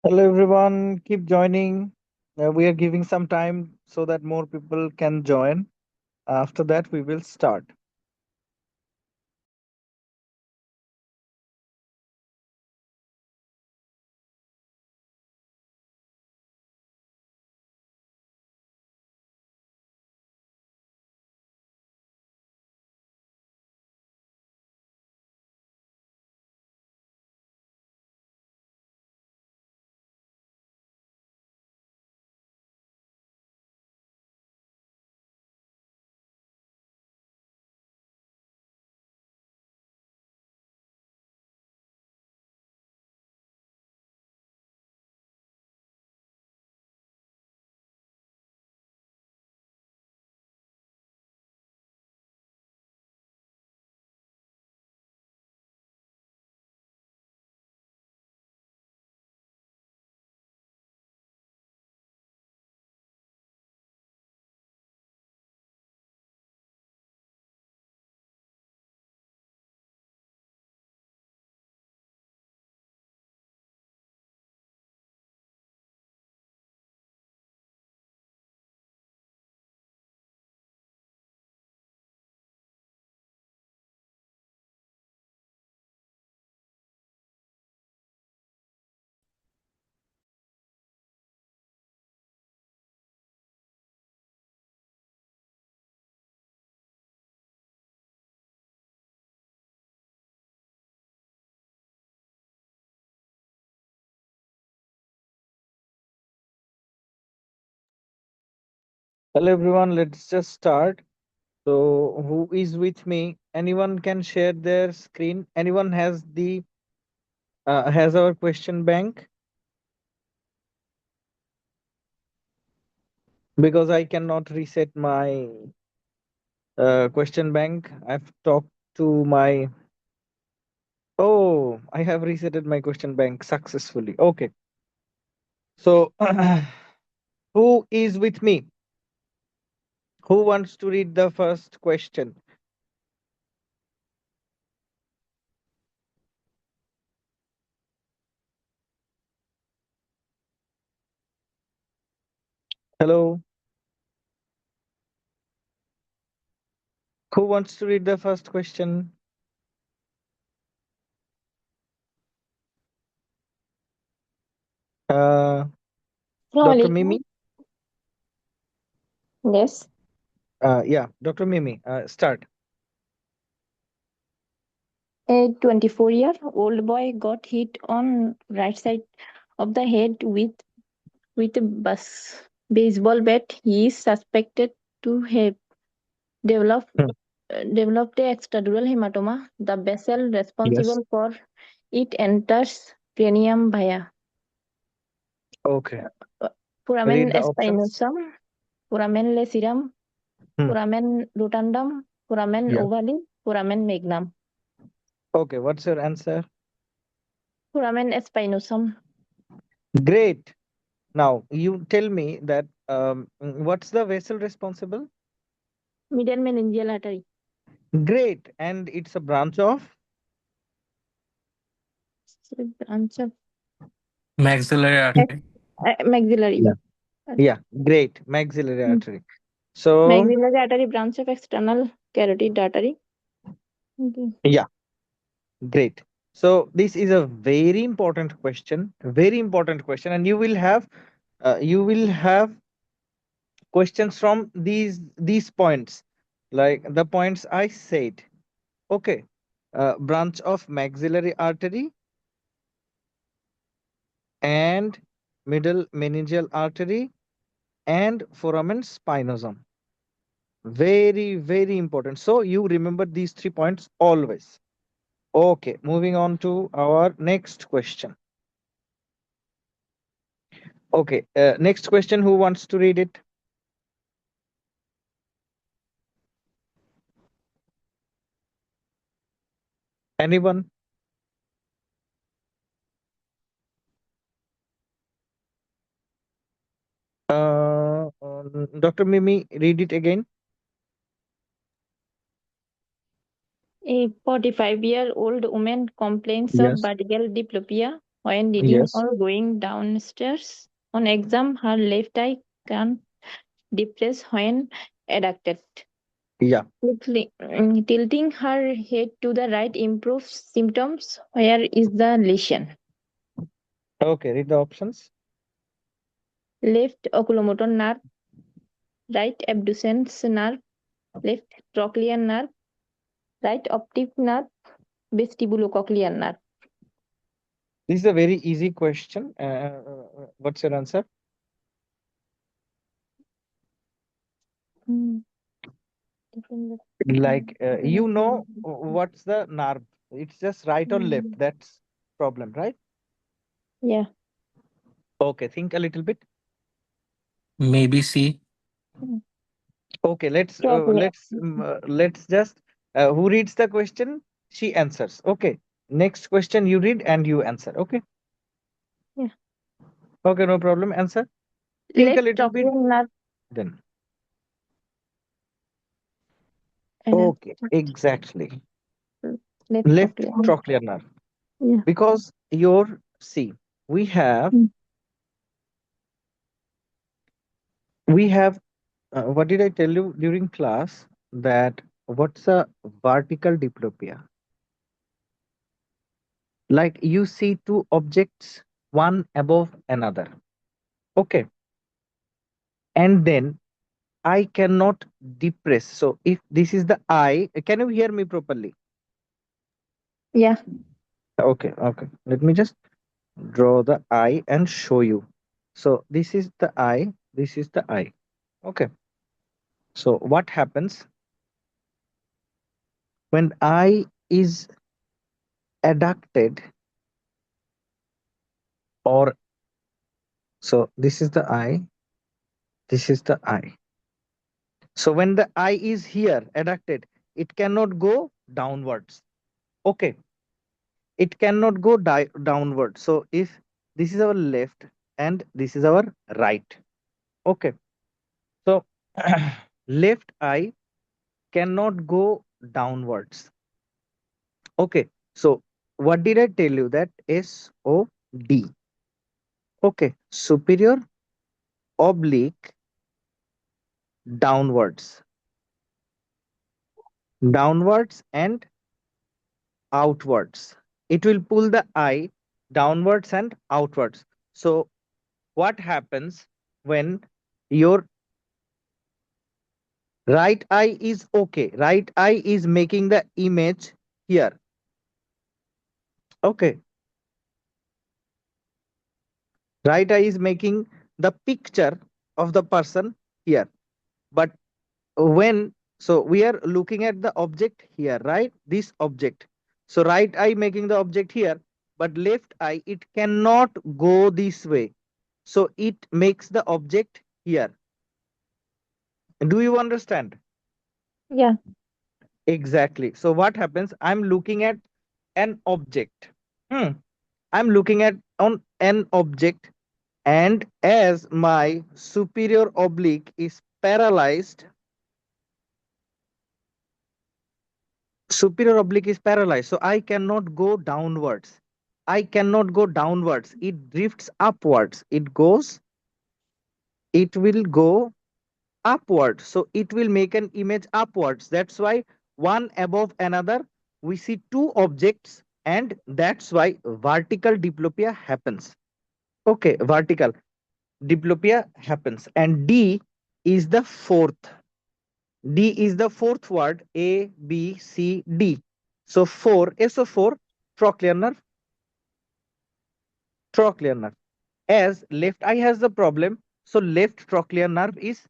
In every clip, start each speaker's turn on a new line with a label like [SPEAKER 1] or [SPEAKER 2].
[SPEAKER 1] Hello, everyone. Keep joining. We are giving some time so that more people can join. After that, we will start. Hello, everyone. Let's just start. So, who is with me? Anyone can share their screen. Anyone has our question bank? Because I cannot reset my question bank. I've talked to my. Oh, I have resetted my question bank successfully. Okay. So, who is with me? Who wants to read the first question? Hello. Who wants to read the first question? Uh, Dr.
[SPEAKER 2] Assalamualaikum.
[SPEAKER 1] Mimi?
[SPEAKER 2] Yes.
[SPEAKER 1] Yeah, Dr. Mimi, start.
[SPEAKER 2] A 24-year-old boy got hit on right side of the head with a baseball bat. He is suspected to have developed
[SPEAKER 1] Hmm.
[SPEAKER 2] developed a extradural hematoma. The vessel
[SPEAKER 1] Yes.
[SPEAKER 2] responsible for it enters cranium via
[SPEAKER 1] Okay.
[SPEAKER 2] uh, foramen
[SPEAKER 1] Read the options.
[SPEAKER 2] spinosum, foramen lacerum,
[SPEAKER 1] Hmm.
[SPEAKER 2] foramen rotundum, foramen
[SPEAKER 1] Yeah.
[SPEAKER 2] ovale, foramen magnum,
[SPEAKER 1] Okay, what's your answer?
[SPEAKER 2] foramen spinosum.
[SPEAKER 1] Great. Now, you tell me that what's the vessel responsible?
[SPEAKER 2] Middle meningeal artery.
[SPEAKER 1] Great. And it's a branch of?
[SPEAKER 2] Branch of
[SPEAKER 3] Maxillary artery.
[SPEAKER 2] maxillary.
[SPEAKER 1] Yeah. Yeah, great. Maxillary
[SPEAKER 2] Hmm.
[SPEAKER 1] artery. So,
[SPEAKER 2] Maxillary artery branch of external carotid artery. Okay.
[SPEAKER 1] yeah, great. So, this is a very important question. Very important question. And you will have questions from these points, like the points I said. Okay. Branch of maxillary artery and middle meningeal artery and foramen spinosum. Very, very important. So you remember these 3 points always. Okay, moving on to our next question. Okay, next question. Who wants to read it? Anyone? Dr. Mimi, read it again.
[SPEAKER 2] A 45-year-old woman complains of
[SPEAKER 1] Yes.
[SPEAKER 2] vertical diplopia when reading
[SPEAKER 1] Yes.
[SPEAKER 2] or going downstairs. On exam, her left eye can depress when adducted.
[SPEAKER 1] Yeah.
[SPEAKER 2] Tilting her head to the right improves symptoms. Where is the lesion?
[SPEAKER 1] Okay, read the options.
[SPEAKER 2] Left oculomotor nerve, right abducens nerve, left trochlear nerve, right optic nerve, vestibulocochlear nerve.
[SPEAKER 1] This is a very easy question. What's your answer?
[SPEAKER 2] Hmm, different-
[SPEAKER 1] Like, what's the nerve? It's just right or left. That's problem, right?
[SPEAKER 2] Yeah.
[SPEAKER 1] Okay, think a little bit.
[SPEAKER 3] Maybe C.
[SPEAKER 2] Hmm,
[SPEAKER 1] Okay,
[SPEAKER 2] trochlear.
[SPEAKER 1] let's just who reads the question? She answers. Okay. Next question you read and you answer. Okay.
[SPEAKER 2] Yeah.
[SPEAKER 1] Okay, no problem. Answer. Think a
[SPEAKER 2] Left
[SPEAKER 1] little bit
[SPEAKER 2] trochlear nerve.
[SPEAKER 1] then.
[SPEAKER 2] And
[SPEAKER 1] Okay, exactly.
[SPEAKER 2] left
[SPEAKER 1] Left
[SPEAKER 2] trochlear.
[SPEAKER 1] trochlear nerve.
[SPEAKER 2] Yeah.
[SPEAKER 1] Because your see, we have
[SPEAKER 2] Hmm.
[SPEAKER 1] we have what did I tell you during class that what's a vertical diplopia? Like you see two objects, one above another. Okay. And then I cannot depress. So if this is the eye, can you hear me properly?
[SPEAKER 2] Yeah.
[SPEAKER 1] Okay, okay. Let me just draw the eye and show you. So this is the eye, this is the eye. Okay. So what happens when eye is adducted, or so this is the eye, this is the eye. So when the eye is here adducted, it cannot go downwards. Okay. It cannot go downward. So if this is our left and this is our right. Okay. So left eye cannot go downwards. Okay. So what did I tell you? That SOD. Okay. Superior oblique downwards. Downwards and outwards. It will pull the eye downwards and outwards. So what happens when your right eye is okay? Right eye is making the image here. Okay. Right eye is making the picture of the person here. But when, so we are looking at the object here, right? This object. So right eye making the object here, but left eye, it cannot go this way. So it makes the object here. Do you understand?
[SPEAKER 2] Yeah.
[SPEAKER 1] Exactly. So what happens? I'm looking at an object. Hmm. I'm looking at on an object, and as my superior oblique is paralyzed, superior oblique is paralyzed, so I cannot go downwards. I cannot go downwards. It drifts upwards. It will go upward. So it will make an image upwards. That's why one above another, we see two objects, and that's why vertical diplopia happens. Okay, vertical diplopia happens. And D is the fourth. D is the fourth word. A, B, C, D. So 4, SO4, trochlear nerve, trochlear nerve. As left eye has the problem, so left trochlear nerve is,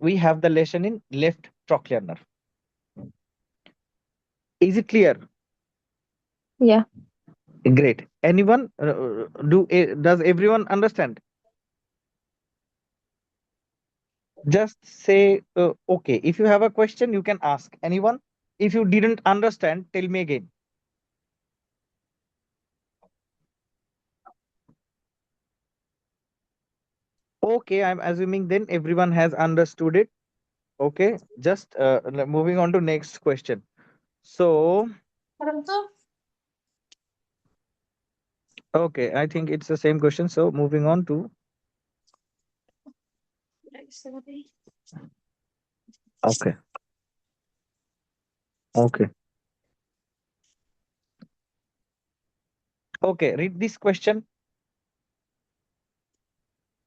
[SPEAKER 1] we have the lesion in left trochlear nerve. Is it clear?
[SPEAKER 2] Yeah.
[SPEAKER 1] Great. Anyone does everyone understand? Just say okay. If you have a question, you can ask anyone. If you didn't understand, tell me again. Okay, I'm assuming then everyone has understood it. Okay, just moving on to next question. So Okay, I think it's the same question. So moving on to okay, okay, okay. Read this question.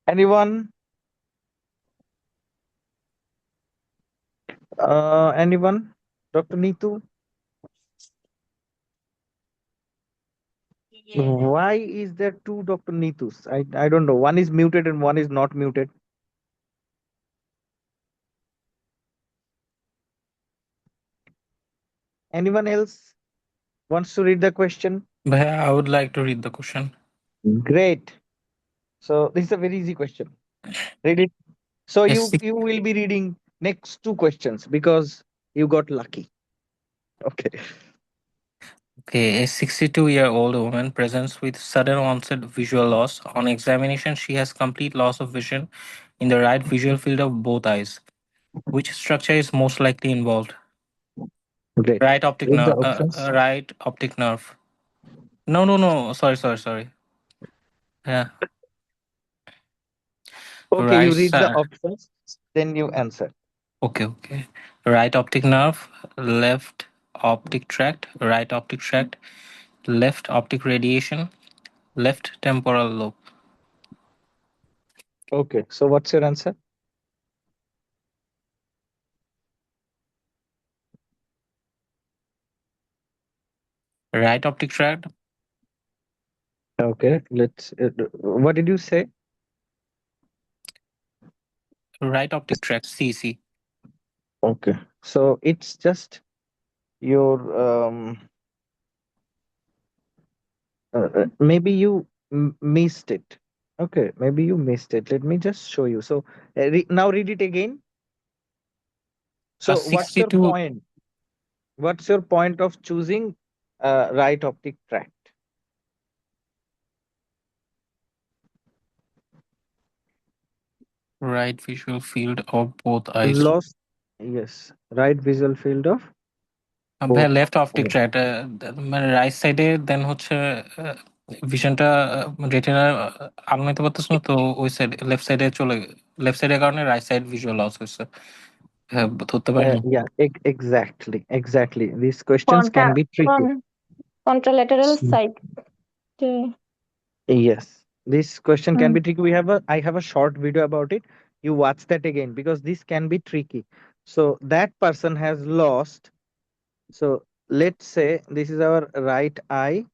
[SPEAKER 1] Anyone? Anyone? Dr. Neetu? Why is there two Dr. Neetus? I don't know. One is muted and one is not muted. Anyone else wants to read the question?
[SPEAKER 3] Bhaiya, I would like to read the question.
[SPEAKER 1] Great. So this is a very easy question. Read it. So
[SPEAKER 3] A
[SPEAKER 1] you will be reading next two questions because you got lucky. Okay.
[SPEAKER 3] Okay, a 62-year-old woman presents with sudden onset visual loss. On examination, she has complete loss of vision in the right visual field of both eyes. Which structure is most likely involved?
[SPEAKER 1] Great. Read the options.
[SPEAKER 3] Right optic nerve. No, no, no. Sorry, sorry, sorry. Yeah,
[SPEAKER 1] Okay,
[SPEAKER 3] right
[SPEAKER 1] you read the
[SPEAKER 3] side.
[SPEAKER 1] options, then you answer.
[SPEAKER 3] Okay, okay. Right optic nerve, left optic tract, right optic tract, left optic radiation, left temporal lobe.
[SPEAKER 1] Okay. So what's your answer?
[SPEAKER 3] Right optic tract,
[SPEAKER 1] Okay. Let's. What did you say?
[SPEAKER 3] right optic tract, CC.
[SPEAKER 1] Okay. So it's just your maybe you missed it. Okay, maybe you missed it. Let me just show you. So now read it again.
[SPEAKER 3] A
[SPEAKER 1] So what's your
[SPEAKER 3] 62
[SPEAKER 1] point? What's your point of choosing right optic tract?
[SPEAKER 3] right visual field of both eyes.
[SPEAKER 1] Lost. Yes, right visual field of
[SPEAKER 3] ভাই
[SPEAKER 1] both
[SPEAKER 3] left optic
[SPEAKER 1] eyes.
[SPEAKER 3] Tract মানে right সাইডে দেন হচ্ছে ভিশনটা রেটিনার আলমাইতে পারতেছ না তো ওই side left সাইডে চলে left সাইডের কারণে রাইট সাইড ভিজুয়াল লস হয়েছে হ্যাঁ ধরতে পারিনি
[SPEAKER 1] Yeah, exactly, exactly. These questions
[SPEAKER 2] Contra
[SPEAKER 1] can be tricky.
[SPEAKER 2] contralateral
[SPEAKER 1] S-
[SPEAKER 2] side.
[SPEAKER 1] Yes, this question can
[SPEAKER 2] Mm.
[SPEAKER 1] be tricky. I have a short video about it. You watch that again because this can be tricky. So that person has lost. So let's say this is our right eye,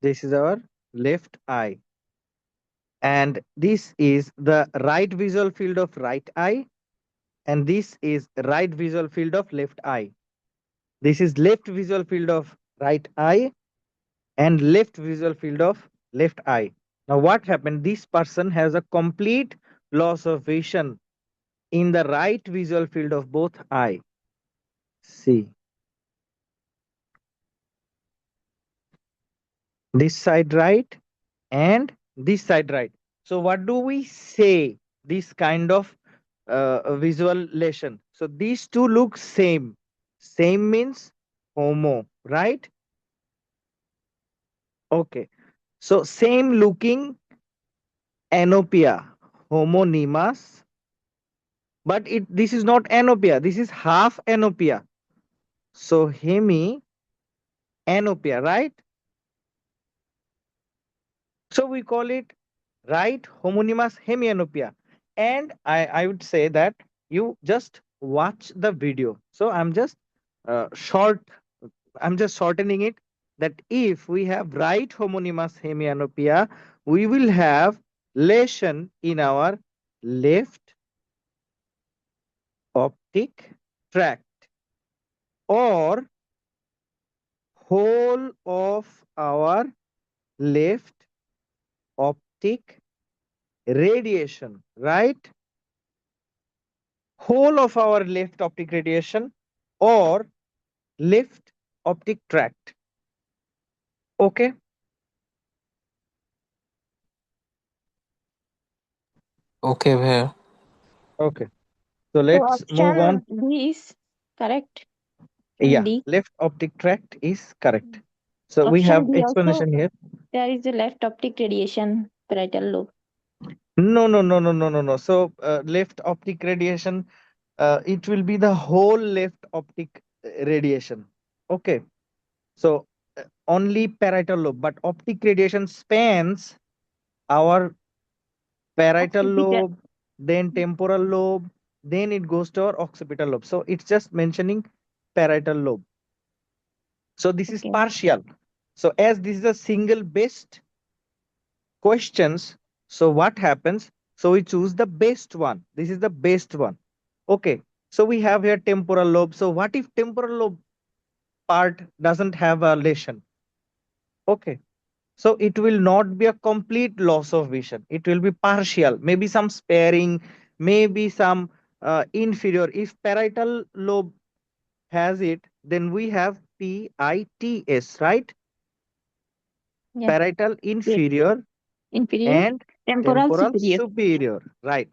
[SPEAKER 1] this is our left eye, and this is the right visual field of right eye, and this is right visual field of left eye. This is left visual field of right eye and left visual field of left eye. Now, what happened? This person has a complete loss of vision in the right visual field of both eye. See, this side right and this side right. So, what do we say? This kind of visualization. So, these two look same. Same means homo, right? Okay. So, same looking anopia, homonymous, but it this is not anopia, this is half anopia. So hemi anopia, right? So we call it right homonymous hemianopia. And I would say that you just watch the video. So short I'm just shortening it, that if we have right homonymous hemianopia, we will have lesion in our left optic tract, or whole of our left optic radiation, right? Whole of our left optic radiation or left optic tract. Okay.
[SPEAKER 3] ওকে ভাইয়া
[SPEAKER 1] Okay. So
[SPEAKER 2] So
[SPEAKER 1] let's move on.
[SPEAKER 2] option D is correct. Option
[SPEAKER 1] Yeah,
[SPEAKER 2] D.
[SPEAKER 1] left optic tract is correct. So we
[SPEAKER 2] Option
[SPEAKER 1] have
[SPEAKER 2] D also.
[SPEAKER 1] explanation here.
[SPEAKER 2] There is a left optic radiation, parietal lobe.
[SPEAKER 1] No, no, no, no, no, no, no. So left optic radiation, it will be the whole left optic radiation. Okay. So only parietal lobe, but optic radiation spans our parietal
[SPEAKER 2] Occipital.
[SPEAKER 1] lobe, then temporal lobe, then it goes to our occipital lobe. So it's just mentioning parietal lobe. So this is
[SPEAKER 2] Okay.
[SPEAKER 1] partial. So as this is a single best questions, so what happens? So we choose the best one. This is the best one. Okay. So we have here temporal lobe. So what if temporal lobe part doesn't have a lesion? Okay. So it will not be a complete loss of vision. It will be partial, maybe some sparing, maybe some inferior. If parietal lobe has it, then we have PITS, right?
[SPEAKER 2] Yeah.
[SPEAKER 1] Parietal
[SPEAKER 2] Yes.
[SPEAKER 1] inferior
[SPEAKER 2] Inferior.
[SPEAKER 1] and
[SPEAKER 2] Temporal
[SPEAKER 1] temporal
[SPEAKER 2] superior.
[SPEAKER 1] superior, right?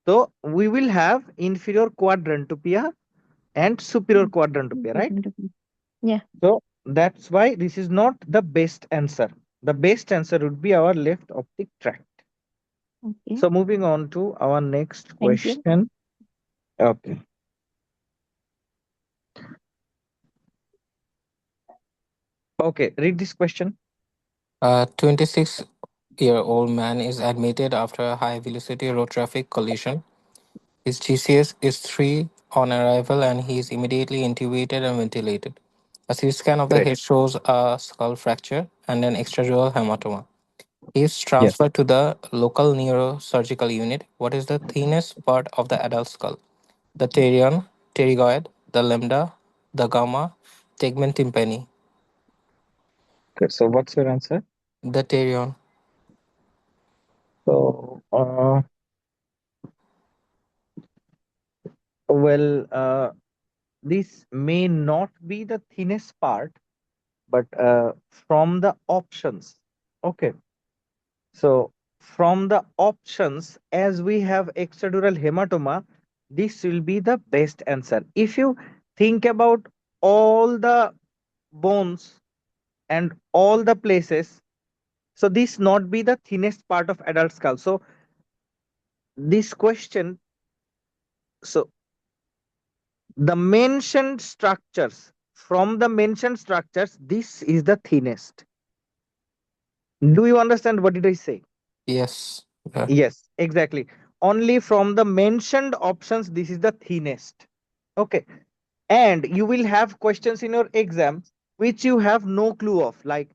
[SPEAKER 1] So we will have inferior quadrantopia and superior quadrantopia, right?
[SPEAKER 2] Yeah.
[SPEAKER 1] So that's why this is not the best answer. The best answer would be our left optic tract.
[SPEAKER 2] Okay.
[SPEAKER 1] So moving on to our next
[SPEAKER 2] Thank you.
[SPEAKER 1] question. Okay. Okay. Read this question.
[SPEAKER 3] A 26-year-old man is admitted after a high velocity road traffic collision. His GCS is 3 on arrival and he is immediately intubated and ventilated. A CT scan of the
[SPEAKER 1] Great.
[SPEAKER 3] head shows a skull fracture and an extradural hematoma. He is
[SPEAKER 1] Yes.
[SPEAKER 3] transferred to the local neurosurgical unit. What is the thinnest part of the adult skull? The pterion, pterygoid, the lambda, the gamma, tegmen tympani.
[SPEAKER 1] Okay. So what's your answer?
[SPEAKER 3] The pterion.
[SPEAKER 1] So, well, this may not be the thinnest part, but from the options. Okay. So from the options, as we have extradural hematoma, this will be the best answer. If you think about all the bones and all the places, so this not be the thinnest part of adult skull. So this question, so the mentioned structures, from the mentioned structures, this is the thinnest. Do you understand what did I say?
[SPEAKER 3] Yes. Yeah.
[SPEAKER 1] Yes, exactly. Only from the mentioned options, this is the thinnest. Okay. And you will have questions in your exam which you have no clue of, like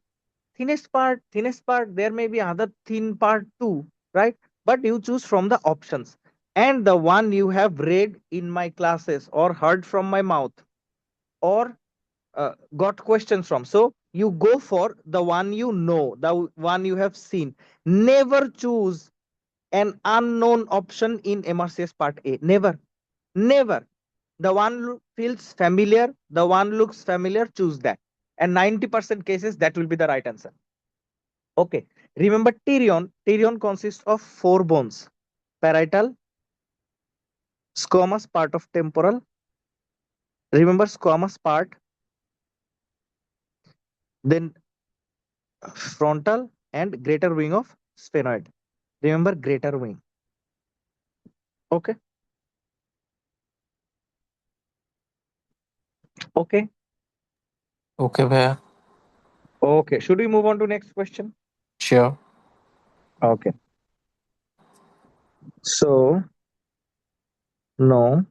[SPEAKER 1] thinnest part, there may be other thin part too, right? But you choose from the options. And the one you have read in my classes or heard from my mouth or got questions from. So you go for the one you know, the one you have seen. Never choose an unknown option in MRCS Part A. Never. Never. The one feels familiar, the one looks familiar, choose that. And 90% cases, that will be the right answer. Okay. Remember pterion. Pterion consists of four bones. Parietal, squamous part of temporal. Remember squamous part, then frontal and greater wing of sphenoid. Remember greater wing. Okay. Okay.
[SPEAKER 3] Okay, bhaiya.
[SPEAKER 1] Okay. Should we move on to next question?
[SPEAKER 3] Sure.
[SPEAKER 1] Okay. So, no.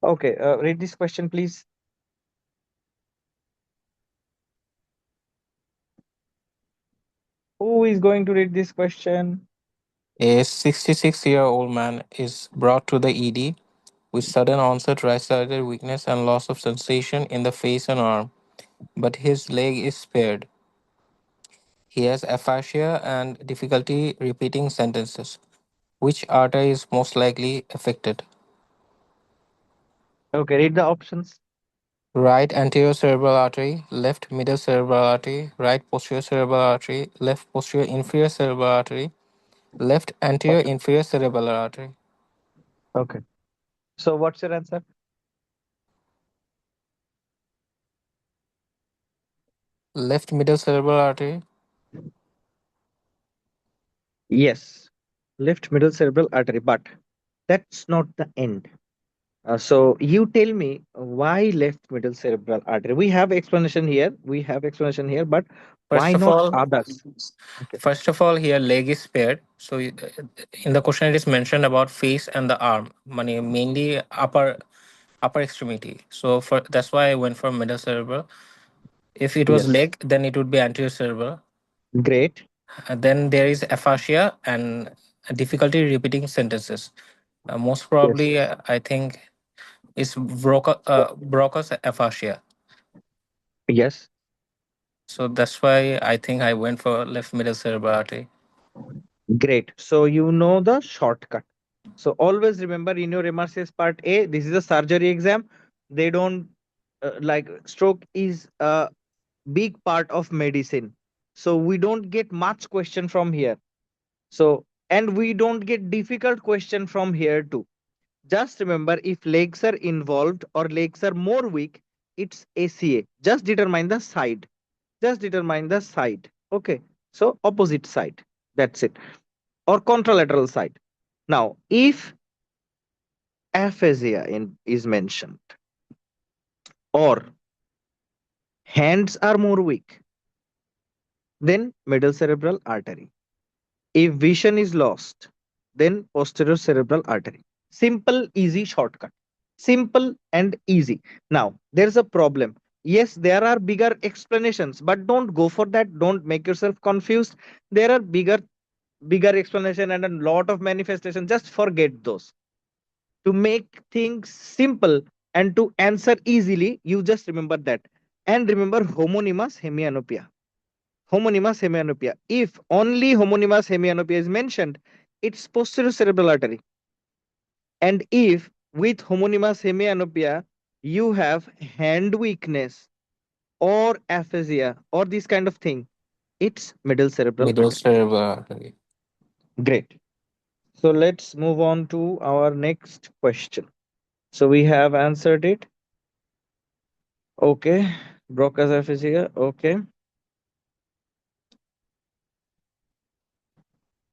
[SPEAKER 1] Okay. Read this question, please. Who is going to read this question?
[SPEAKER 3] A 66-year-old man is brought to the ED with sudden onset right-sided weakness and loss of sensation in the face and arm, but his leg is spared. He has aphasia and difficulty repeating sentences. Which artery is most likely affected?
[SPEAKER 1] Okay. Read the options.
[SPEAKER 3] Right anterior cerebral artery, left middle cerebral artery, right posterior cerebral artery, left posterior inferior cerebral artery, left anterior
[SPEAKER 1] Okay.
[SPEAKER 3] inferior cerebral artery.
[SPEAKER 1] Okay. So, what's your answer?
[SPEAKER 3] Left middle cerebral artery.
[SPEAKER 1] Yes, left middle cerebral artery, but that's not the end. So you tell me why left middle cerebral artery? We have explanation here. We have explanation here, but
[SPEAKER 3] First
[SPEAKER 1] why
[SPEAKER 3] of
[SPEAKER 1] not
[SPEAKER 3] all,
[SPEAKER 1] others? Okay.
[SPEAKER 3] First of all, here leg is spared. So in the question, it is mentioned about face and the arm, mainly upper extremity. So for that's why I went for middle cerebral. If it was
[SPEAKER 1] Yes.
[SPEAKER 3] leg, then it would be anterior cerebral.
[SPEAKER 1] Great.
[SPEAKER 3] Then there is aphasia and difficulty repeating sentences. Most
[SPEAKER 1] Yes.
[SPEAKER 3] probably, I think is Broca's aphasia.
[SPEAKER 1] Yes.
[SPEAKER 3] So that's why I think I went for left middle cerebral artery.
[SPEAKER 1] Great. So you know the shortcut. So always remember in your MRCS part A, this is a surgery exam. They don't like stroke is a big part of medicine. So we don't get much question from here. So and we don't get difficult question from here too. Just remember if legs are involved or legs are more weak, it's ACA. Just determine the side. Just determine the side. Okay. So opposite side. That's it. Or contralateral side. Now, if is mentioned or hands are more weak, then middle cerebral artery. If vision is lost, then posterior cerebral artery. Simple, easy shortcut. Simple and easy. Now, there's a problem. Yes, there are bigger explanations, but don't go for that. Don't make yourself confused. There are bigger explanation and a lot of manifestation. Just forget those. To make things simple and to answer easily, you just remember that. And remember homonymous hemianopia. Homonymous hemianopia. If only homonymous hemianopia is mentioned, it's posterior cerebral artery. And if with homonymous hemianopia, you have hand weakness or aphasia or this kind of thing, it's middle cerebral
[SPEAKER 3] Middle
[SPEAKER 1] artery.
[SPEAKER 3] cerebral artery.
[SPEAKER 1] Great. So let's move on to our next question. So we have answered it. Okay. Broca's aphasia. Okay.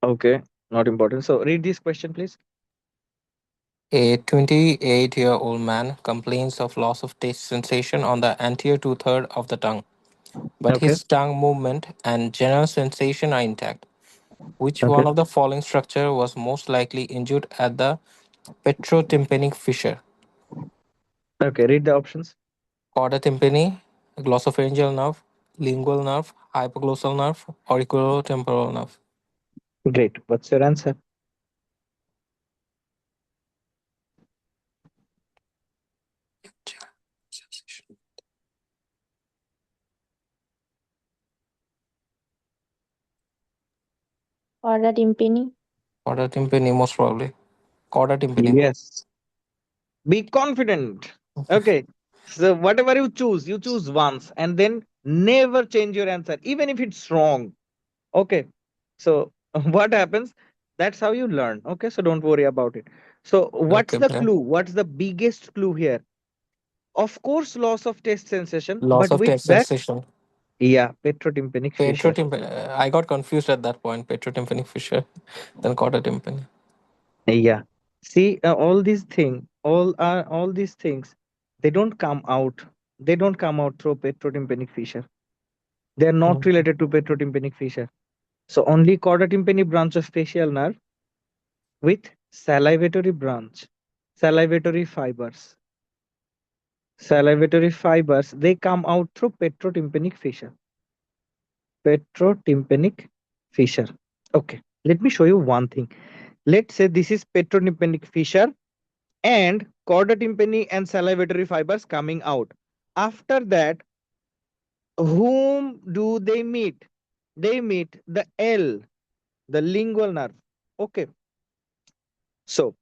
[SPEAKER 1] Okay. Not important. So read this question, please.
[SPEAKER 3] A 28-year-old man complains of loss of taste sensation on the anterior two-third of the tongue, but
[SPEAKER 1] Okay.
[SPEAKER 3] his tongue movement and general sensation are intact. Which
[SPEAKER 1] Okay.
[SPEAKER 3] one of the following structure was most likely injured at the petrotympanic fissure?
[SPEAKER 1] Okay. Read the options.
[SPEAKER 3] Chorda tympani, glossopharyngeal nerve, lingual nerve, hypoglossal nerve, auriculotemporal nerve.
[SPEAKER 1] Great. What's your answer?
[SPEAKER 2] Or the timpani.
[SPEAKER 3] Chorda tympani, most probably. Chorda tympani.
[SPEAKER 1] Yes. Be confident. Okay. So whatever you choose once and then never change your answer, even if it's wrong. Okay. So what happens? That's how you learn. Okay. So don't worry about it. So what's
[SPEAKER 3] Okay,
[SPEAKER 1] the
[SPEAKER 3] bro.
[SPEAKER 1] clue? What's the biggest clue here? Of course, loss of taste sensation,
[SPEAKER 3] Loss
[SPEAKER 1] but
[SPEAKER 3] of
[SPEAKER 1] with
[SPEAKER 3] taste
[SPEAKER 1] that,
[SPEAKER 3] sensation.
[SPEAKER 1] yeah, petrotympanic fissure.
[SPEAKER 3] Petrotympani. I got confused at that point. Petrotympanic fissure, then chorda tympani.
[SPEAKER 1] Yeah. See, all these things, they don't come out. They don't come out through petrotympanic fissure. They are not
[SPEAKER 3] Mm.
[SPEAKER 1] related to petrotympanic fissure. So only chorda tympani branch of facial nerve with salivatory branch, salivatory fibers, salivatory fibers. They come out through petrotympanic fissure. Petrotympanic fissure. Okay. Let me show you one thing. Let's say this is petrotympanic fissure and chorda tympani and salivatory fibers coming out. After that, whom do they meet? They meet the L, the lingual nerve. Okay. So,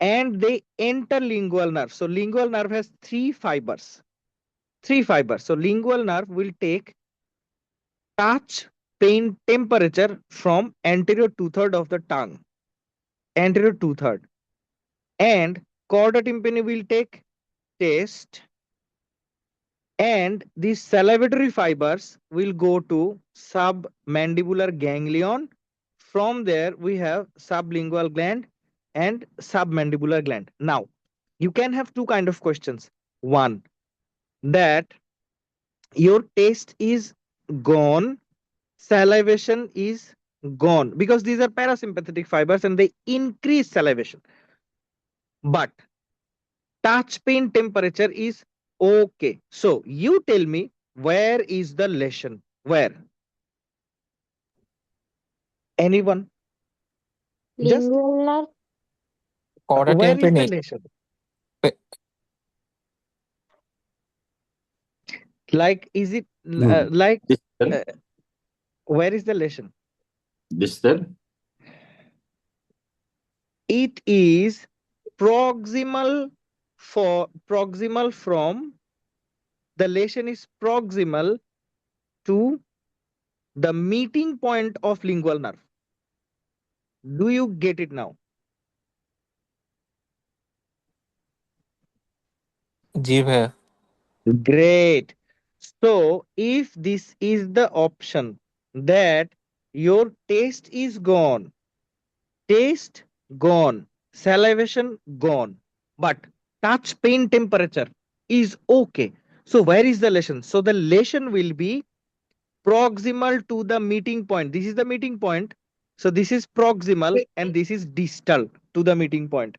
[SPEAKER 1] and they enter lingual nerve. So, lingual nerve has three fibers. Three fibers. So, lingual nerve will take touch pain temperature from anterior two-third of the tongue. Anterior two-third. And chorda tympani will take taste And these salivatory fibers will go to submandibular ganglion. From there we have sublingual gland and submandibular gland. Now you can have two kind of questions. One, that your taste is gone, salivation is gone, because these are parasympathetic fibers and they increase salivation, but touch pain temperature is okay. So you tell me, where is the lesion? Where? Anyone? Just
[SPEAKER 2] Lingual nerve.
[SPEAKER 3] Chorda
[SPEAKER 1] where is the
[SPEAKER 3] tympani.
[SPEAKER 1] lesion?
[SPEAKER 3] Pe-
[SPEAKER 1] Like, is it
[SPEAKER 4] Hmm.
[SPEAKER 1] like,
[SPEAKER 4] Distal,
[SPEAKER 1] uh, where is the lesion?
[SPEAKER 4] distal.
[SPEAKER 1] It is proximal, for proximal from, the lesion is proximal to the meeting point of lingual nerve. Do you get it now?
[SPEAKER 3] जी भैया.
[SPEAKER 1] Great. So, if this is the option that your taste is gone, taste gone, salivation gone, but touch pain temperature is okay. So, where is the lesion? So, the lesion will be proximal to the meeting point. This is the meeting point. So, this is proximal and this is distal to the meeting point.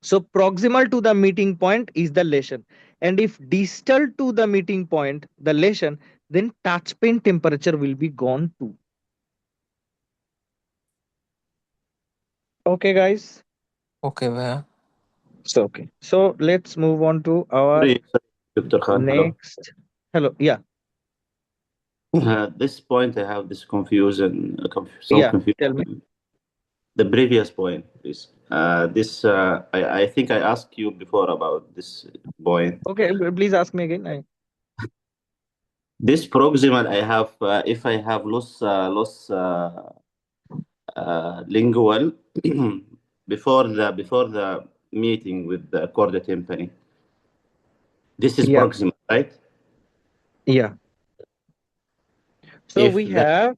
[SPEAKER 1] So proximal to the meeting point is the lesion. And if distal to the meeting point, the lesion, then touch pain temperature will be gone too. Okay, guys.
[SPEAKER 3] Okay भैया.
[SPEAKER 1] So okay. So let's move on to our
[SPEAKER 4] Sorry, sorry, Dr. Khan. Hello.
[SPEAKER 1] next. Hello. Yeah.
[SPEAKER 4] At this point, I have this confusion, some
[SPEAKER 1] Yeah. Tell me.
[SPEAKER 4] confusion. The previous point, please. I think I asked you before about this point.
[SPEAKER 1] Okay. Please ask me again.
[SPEAKER 4] This proximal, I have, if I have lingual before the meeting with the chorda tympani. This is
[SPEAKER 1] Yeah.
[SPEAKER 4] proximal, right?
[SPEAKER 1] Yeah. So
[SPEAKER 4] If
[SPEAKER 1] we
[SPEAKER 4] the
[SPEAKER 1] have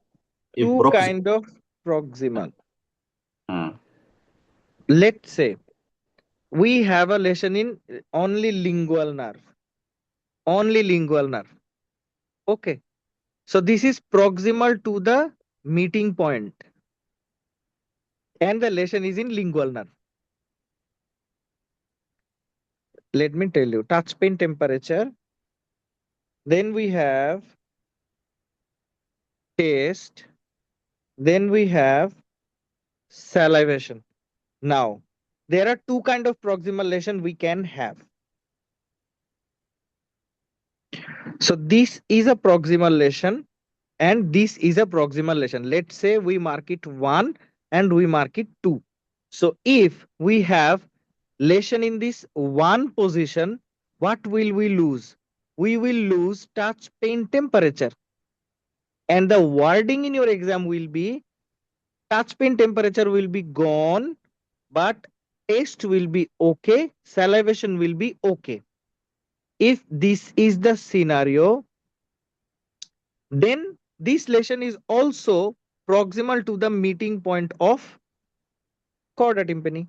[SPEAKER 4] if
[SPEAKER 1] two
[SPEAKER 4] proximal,
[SPEAKER 1] kind of proximal.
[SPEAKER 4] hmm,
[SPEAKER 1] Let's say we have a lesion in only lingual nerve. Only lingual nerve. Okay. So this is proximal to the meeting point and the lesion is in lingual nerve. Let me tell you, touch pain temperature. Then we have taste. Then we have salivation. Now, there are two kind of proximal lesion we can have. So this is a proximal lesion and this is a proximal lesion. Let's say we mark it 1 and we mark it 2. So if we have lesion in this one position, what will we lose? We will lose touch pain temperature. And the wording in your exam will be touch pain temperature will be gone, but taste will be okay, salivation will be okay. If this is the scenario, then this lesion is also proximal to the meeting point of chorda tympani,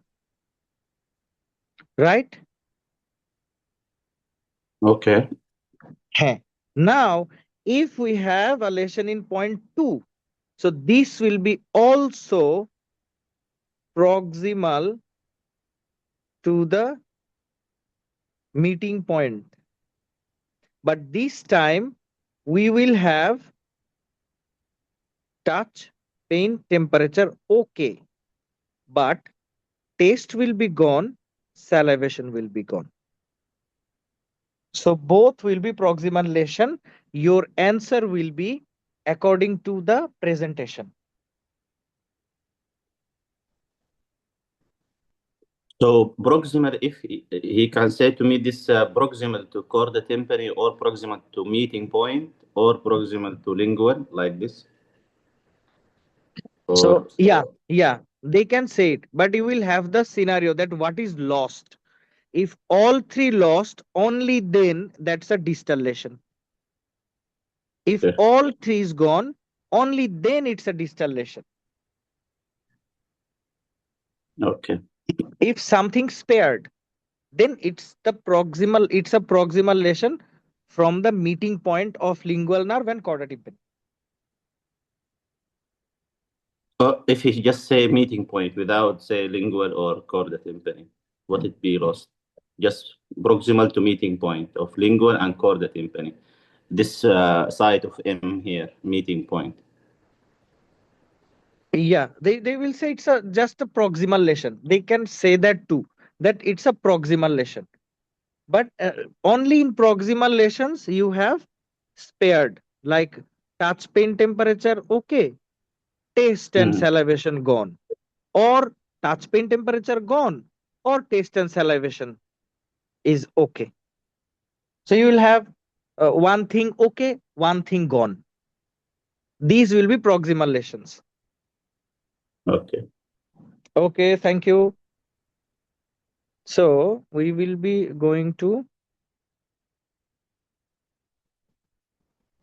[SPEAKER 1] right?
[SPEAKER 4] okay.
[SPEAKER 1] Heh. Now, if we have a lesion in point 2, so this will be also proximal to the meeting point. But this time we will have touch, pain, temperature okay. But taste will be gone, salivation will be gone. So both will be proximal lesion. Your answer will be according to the presentation.
[SPEAKER 4] So proximal, if he can say to me this proximal to chorda tympani or proximal to meeting point or proximal to lingual like this,
[SPEAKER 1] So
[SPEAKER 4] or
[SPEAKER 1] yeah, they can say it, but you will have the scenario that what is lost. If all three lost, only then that's a distal lesion. If
[SPEAKER 4] Okay.
[SPEAKER 1] all three is gone, only then it's a distal lesion.
[SPEAKER 4] Okay.
[SPEAKER 1] If something spared, then it's a proximal lesion from the meeting point of lingual nerve and chorda tympani.
[SPEAKER 4] If he just say meeting point without say lingual or chorda tympani, would it be lost? Just proximal to meeting point of lingual and chorda tympani. This side of M here, meeting point.
[SPEAKER 1] Yeah, they will say it's a just a proximal lesion. They can say that too, that it's a proximal lesion. But only in proximal lesions you have spared, like touch pain temperature, okay, taste and
[SPEAKER 4] Mm.
[SPEAKER 1] salivation gone, or touch pain temperature gone, or taste and salivation is okay. So you will have one thing okay, one thing gone. These will be proximal lesions.
[SPEAKER 4] Okay.
[SPEAKER 1] Okay, thank you. So we will be going to,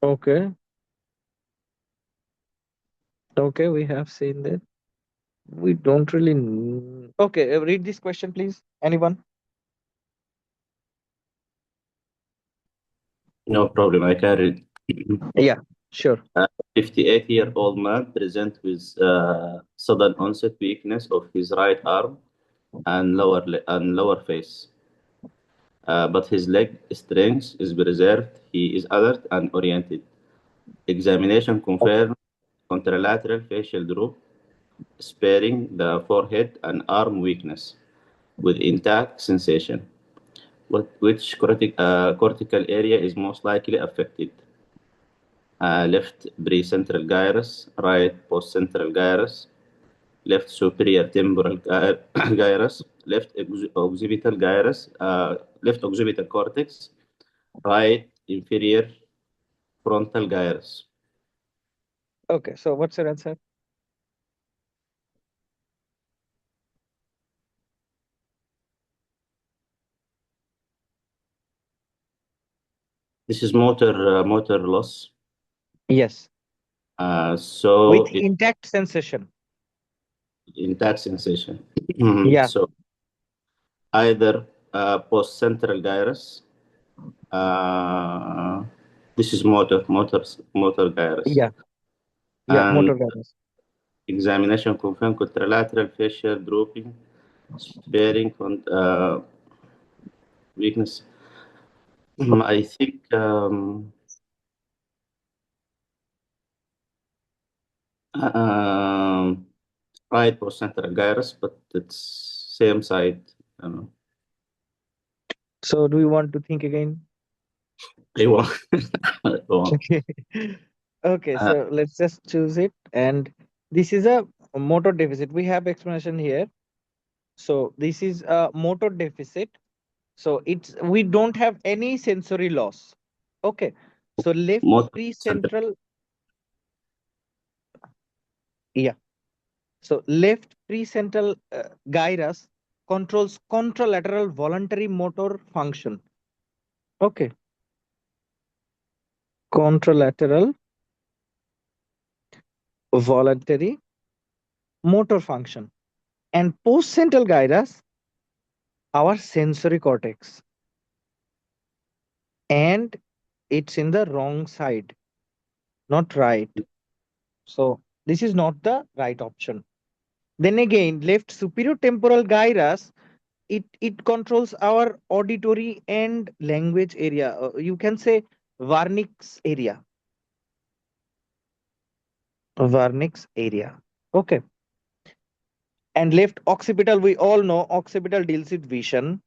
[SPEAKER 1] okay, okay, we have seen that. We don't really. Okay, read this question, please. Anyone?
[SPEAKER 4] No problem. I can read.
[SPEAKER 1] Yeah, sure.
[SPEAKER 4] A 58-year-old man present with sudden onset weakness of his right arm and lower face. But his leg strength is preserved. He is alert and oriented. Examination confirmed contralateral facial droop, sparing the forehead and arm weakness with intact sensation. Which cortical area is most likely affected? Left precentral gyrus, right postcentral gyrus, left superior temporal gyrus, occipital gyrus, left occipital cortex, right inferior frontal gyrus.
[SPEAKER 1] Okay, so what's your answer?
[SPEAKER 4] This is motor loss.
[SPEAKER 1] Yes, with
[SPEAKER 4] So it
[SPEAKER 1] intact sensation.
[SPEAKER 4] intact sensation.
[SPEAKER 1] Yeah,
[SPEAKER 4] So either post-central gyrus. Uh, this is motor gyrus,
[SPEAKER 1] yeah, yeah,
[SPEAKER 4] and
[SPEAKER 1] motor gyrus.
[SPEAKER 4] examination confirmed contralateral facial drooping, sparing weakness. I think um, right postcentral gyrus, but it's same side. Uh,
[SPEAKER 1] So do you want to think again?
[SPEAKER 4] I want, I want.
[SPEAKER 1] Okay. Okay,
[SPEAKER 4] Uh,
[SPEAKER 1] so let's just choose it. And this is a motor deficit. We have explanation here. So this is a motor deficit. So it's we don't have any sensory loss. Okay. So left
[SPEAKER 4] motor central.
[SPEAKER 1] precentral, yeah. So left precentral gyrus controls contralateral voluntary motor function. Okay. Contralateral voluntary motor function. And postcentral gyrus, our sensory cortex. And it's in the wrong side, not right. So this is not the right option. Then again, left superior temporal gyrus, it controls our auditory and language area. You can say Varnick's area. Varnick's area. Okay. And left occipital, we all know occipital deals with vision.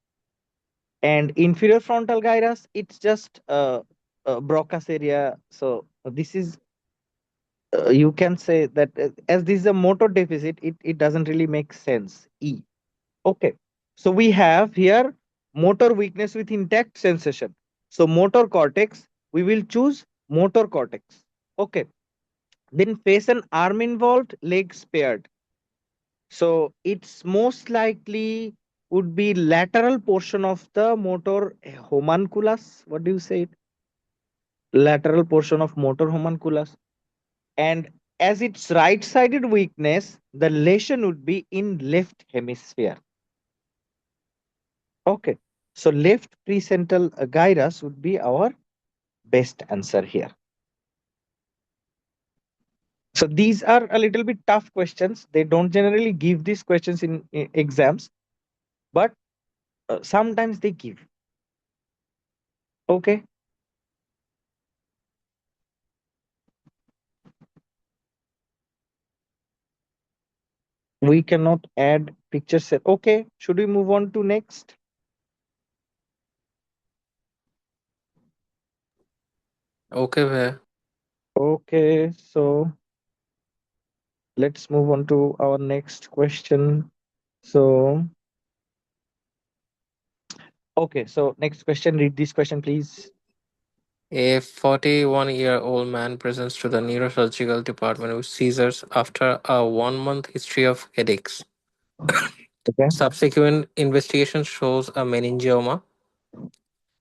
[SPEAKER 1] And inferior frontal gyrus, it's just Broca's area. So this is you can say that as this is a motor deficit, it doesn't really make sense. E. Okay. So we have here motor weakness with intact sensation. So motor cortex, we will choose motor cortex. Okay. Then face and arm involved, legs paired. So it's most likely would be lateral portion of the motor homunculus. What do you say? It? Lateral portion of motor homunculus. And as its right-sided weakness, the lesion would be in left hemisphere. Okay. So left precentral gyrus would be our best answer here. So these are a little bit tough questions. They don't generally give these questions in exams, but sometimes they give. Okay. We cannot add picture set. Okay. Should we move on to next?
[SPEAKER 3] Okay, Bhaiya.
[SPEAKER 1] Okay. So let's move on to our next question. So, okay. So next question. Read this question, please.
[SPEAKER 3] A 41-year-old man presents to the neurosurgical department with seizures after a 1 month history of headaches.
[SPEAKER 1] Okay.
[SPEAKER 3] Subsequent investigation shows a meningioma.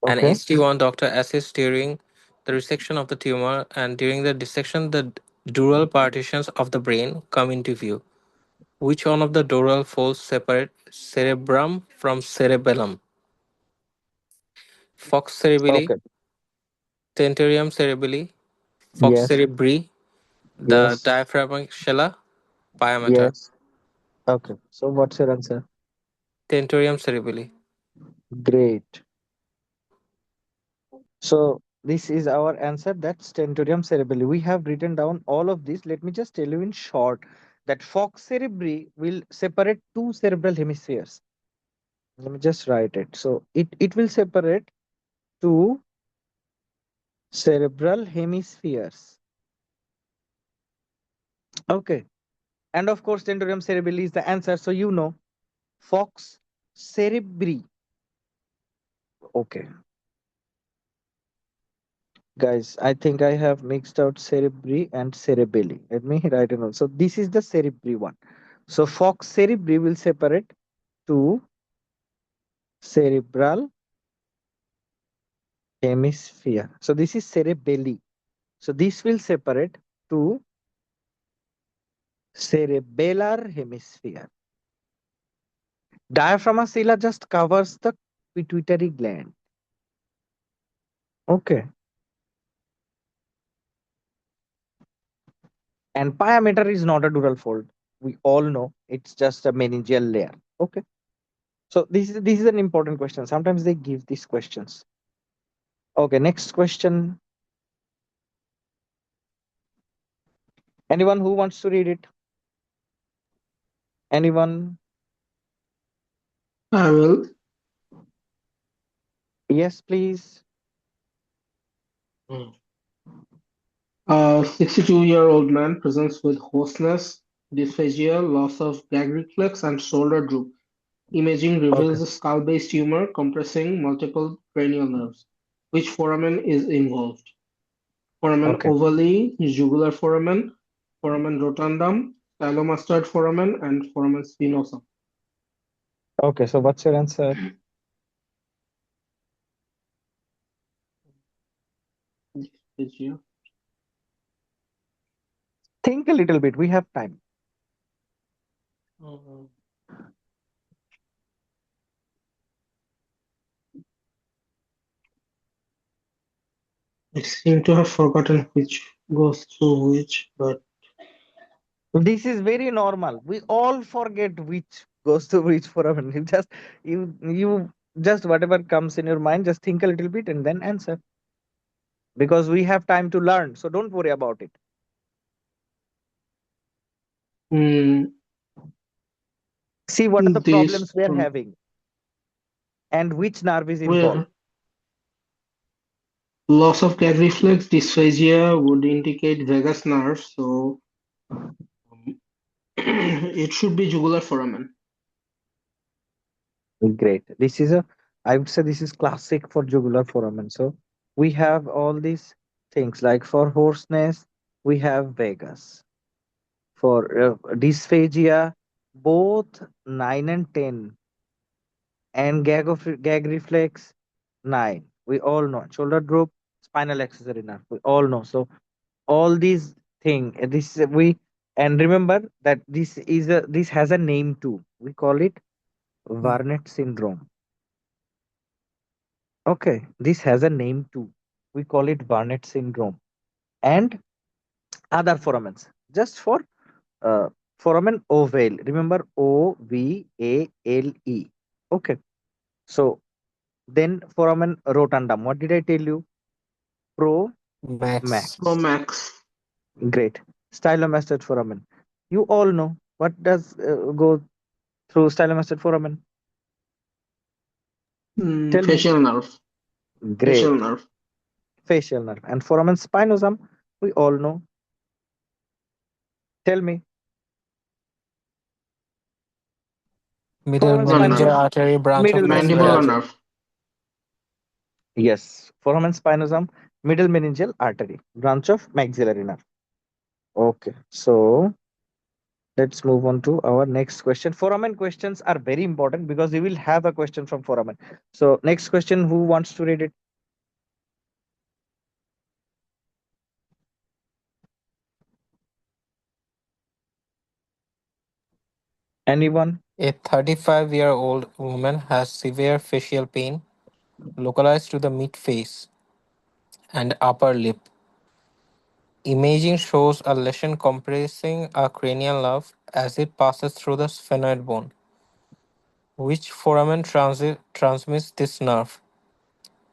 [SPEAKER 3] An
[SPEAKER 1] Okay.
[SPEAKER 3] HT1 doctor assists during the resection of the tumor, and during the dissection, the dural partitions of the brain come into view. Which one of the dural folds separate cerebrum from cerebellum? Fox cerebelli,
[SPEAKER 1] Okay.
[SPEAKER 3] tentorium cerebelli, fox
[SPEAKER 1] Yes.
[SPEAKER 3] cerebri, the
[SPEAKER 1] Yes.
[SPEAKER 3] diaphragmatic sella, pyometer.
[SPEAKER 1] Yes. Okay. So what's your answer?
[SPEAKER 3] Tentorium cerebelli.
[SPEAKER 1] Great. So this is our answer. That's tentorium cerebelli. We have written down all of this. Let me just tell you in short that fox cerebri will separate two cerebral hemispheres. Let me just write it. So it will separate two cerebral hemispheres. Okay. And of course, tentorium cerebelli is the answer. So you know, fox cerebri. Okay. Guys, I think I have mixed out cerebri and cerebelli. Let me write it down. So this is the cerebri one. So fox cerebri will separate to cerebral hemisphere. So this is cerebelli. So this will separate to cerebellar hemisphere. Diaphragma just covers the pituitary gland. Okay. And pyometer is not a dural fold. We all know it's just a meningeal layer. Okay. So this is an important question. Sometimes they give these questions. Okay, next question. Anyone who wants to read it? Anyone?
[SPEAKER 5] I will.
[SPEAKER 1] Yes, please.
[SPEAKER 5] A 62-year-old man presents with hoarseness, dysphagia, loss of gag reflex, and shoulder droop. Imaging
[SPEAKER 1] Okay.
[SPEAKER 5] reveals a skull-based tumor compressing multiple cranial nerves. Which foramen is involved? Foramen
[SPEAKER 1] Okay.
[SPEAKER 5] ovale, jugular foramen, foramen rotundum, stylomastid foramen, and foramen spinosum.
[SPEAKER 1] Okay. So what's your answer?
[SPEAKER 5] Dysphagia.
[SPEAKER 1] Think a little bit. We have time.
[SPEAKER 5] Uh, I seem to have forgotten which goes through which, but
[SPEAKER 1] This is very normal. We all forget which goes to which foramen. You just whatever comes in your mind, just think a little bit and then answer. Because we have time to learn. So don't worry about it.
[SPEAKER 5] mm,
[SPEAKER 1] See what are the
[SPEAKER 5] this
[SPEAKER 1] problems we are having and which nerve is involved.
[SPEAKER 5] where loss of gag reflex dysphagia would indicate vagus nerve, so it should be jugular foramen.
[SPEAKER 1] Great. This is a, I would say this is classic for jugular foramen. So we have all these things like for hoarseness, we have vagus. For dysphagia, both 9 and 10 And gag reflex, 9. We all know. Shoulder droop, spinal accessory nerve. We all know. So all these thing, this we, and remember that this has a name too. We call it Varnet syndrome. Okay, this has a name too. We call it Barnett syndrome. And other foramens, just for uh, foramen ovale. Remember, OVALE. Okay, so then foramen rotundum. What did I tell you? Pro
[SPEAKER 3] Max.
[SPEAKER 5] Pro
[SPEAKER 1] max.
[SPEAKER 5] Max.
[SPEAKER 1] Great. Stylomastoid foramen. You all know what does go through stylomastoid foramen. Tell me.
[SPEAKER 5] Facial nerve. Facial
[SPEAKER 1] Great.
[SPEAKER 5] nerve.
[SPEAKER 1] Facial nerve. And foramen spinosum, we all know. Tell me.
[SPEAKER 3] Middle
[SPEAKER 1] Foramen
[SPEAKER 5] Mandibular
[SPEAKER 3] meningeal
[SPEAKER 1] spinosum,
[SPEAKER 5] nerve.
[SPEAKER 3] artery branch of
[SPEAKER 1] middle
[SPEAKER 3] maxillary
[SPEAKER 1] meningeal.
[SPEAKER 5] Mandibular
[SPEAKER 3] artery.
[SPEAKER 5] nerve.
[SPEAKER 1] Yes. Foramen spinosum, middle meningeal artery, branch of maxillary nerve. Okay. So let's move on to our next question. Foramen questions are very important because we will have a question from foramen. So next question, who wants to read it? Anyone?
[SPEAKER 3] A 35-year-old woman has severe facial pain localized to the mid face and upper lip. Imaging shows a lesion compressing a cranial nerve as it passes through the sphenoid bone. Which foramen transmits this nerve?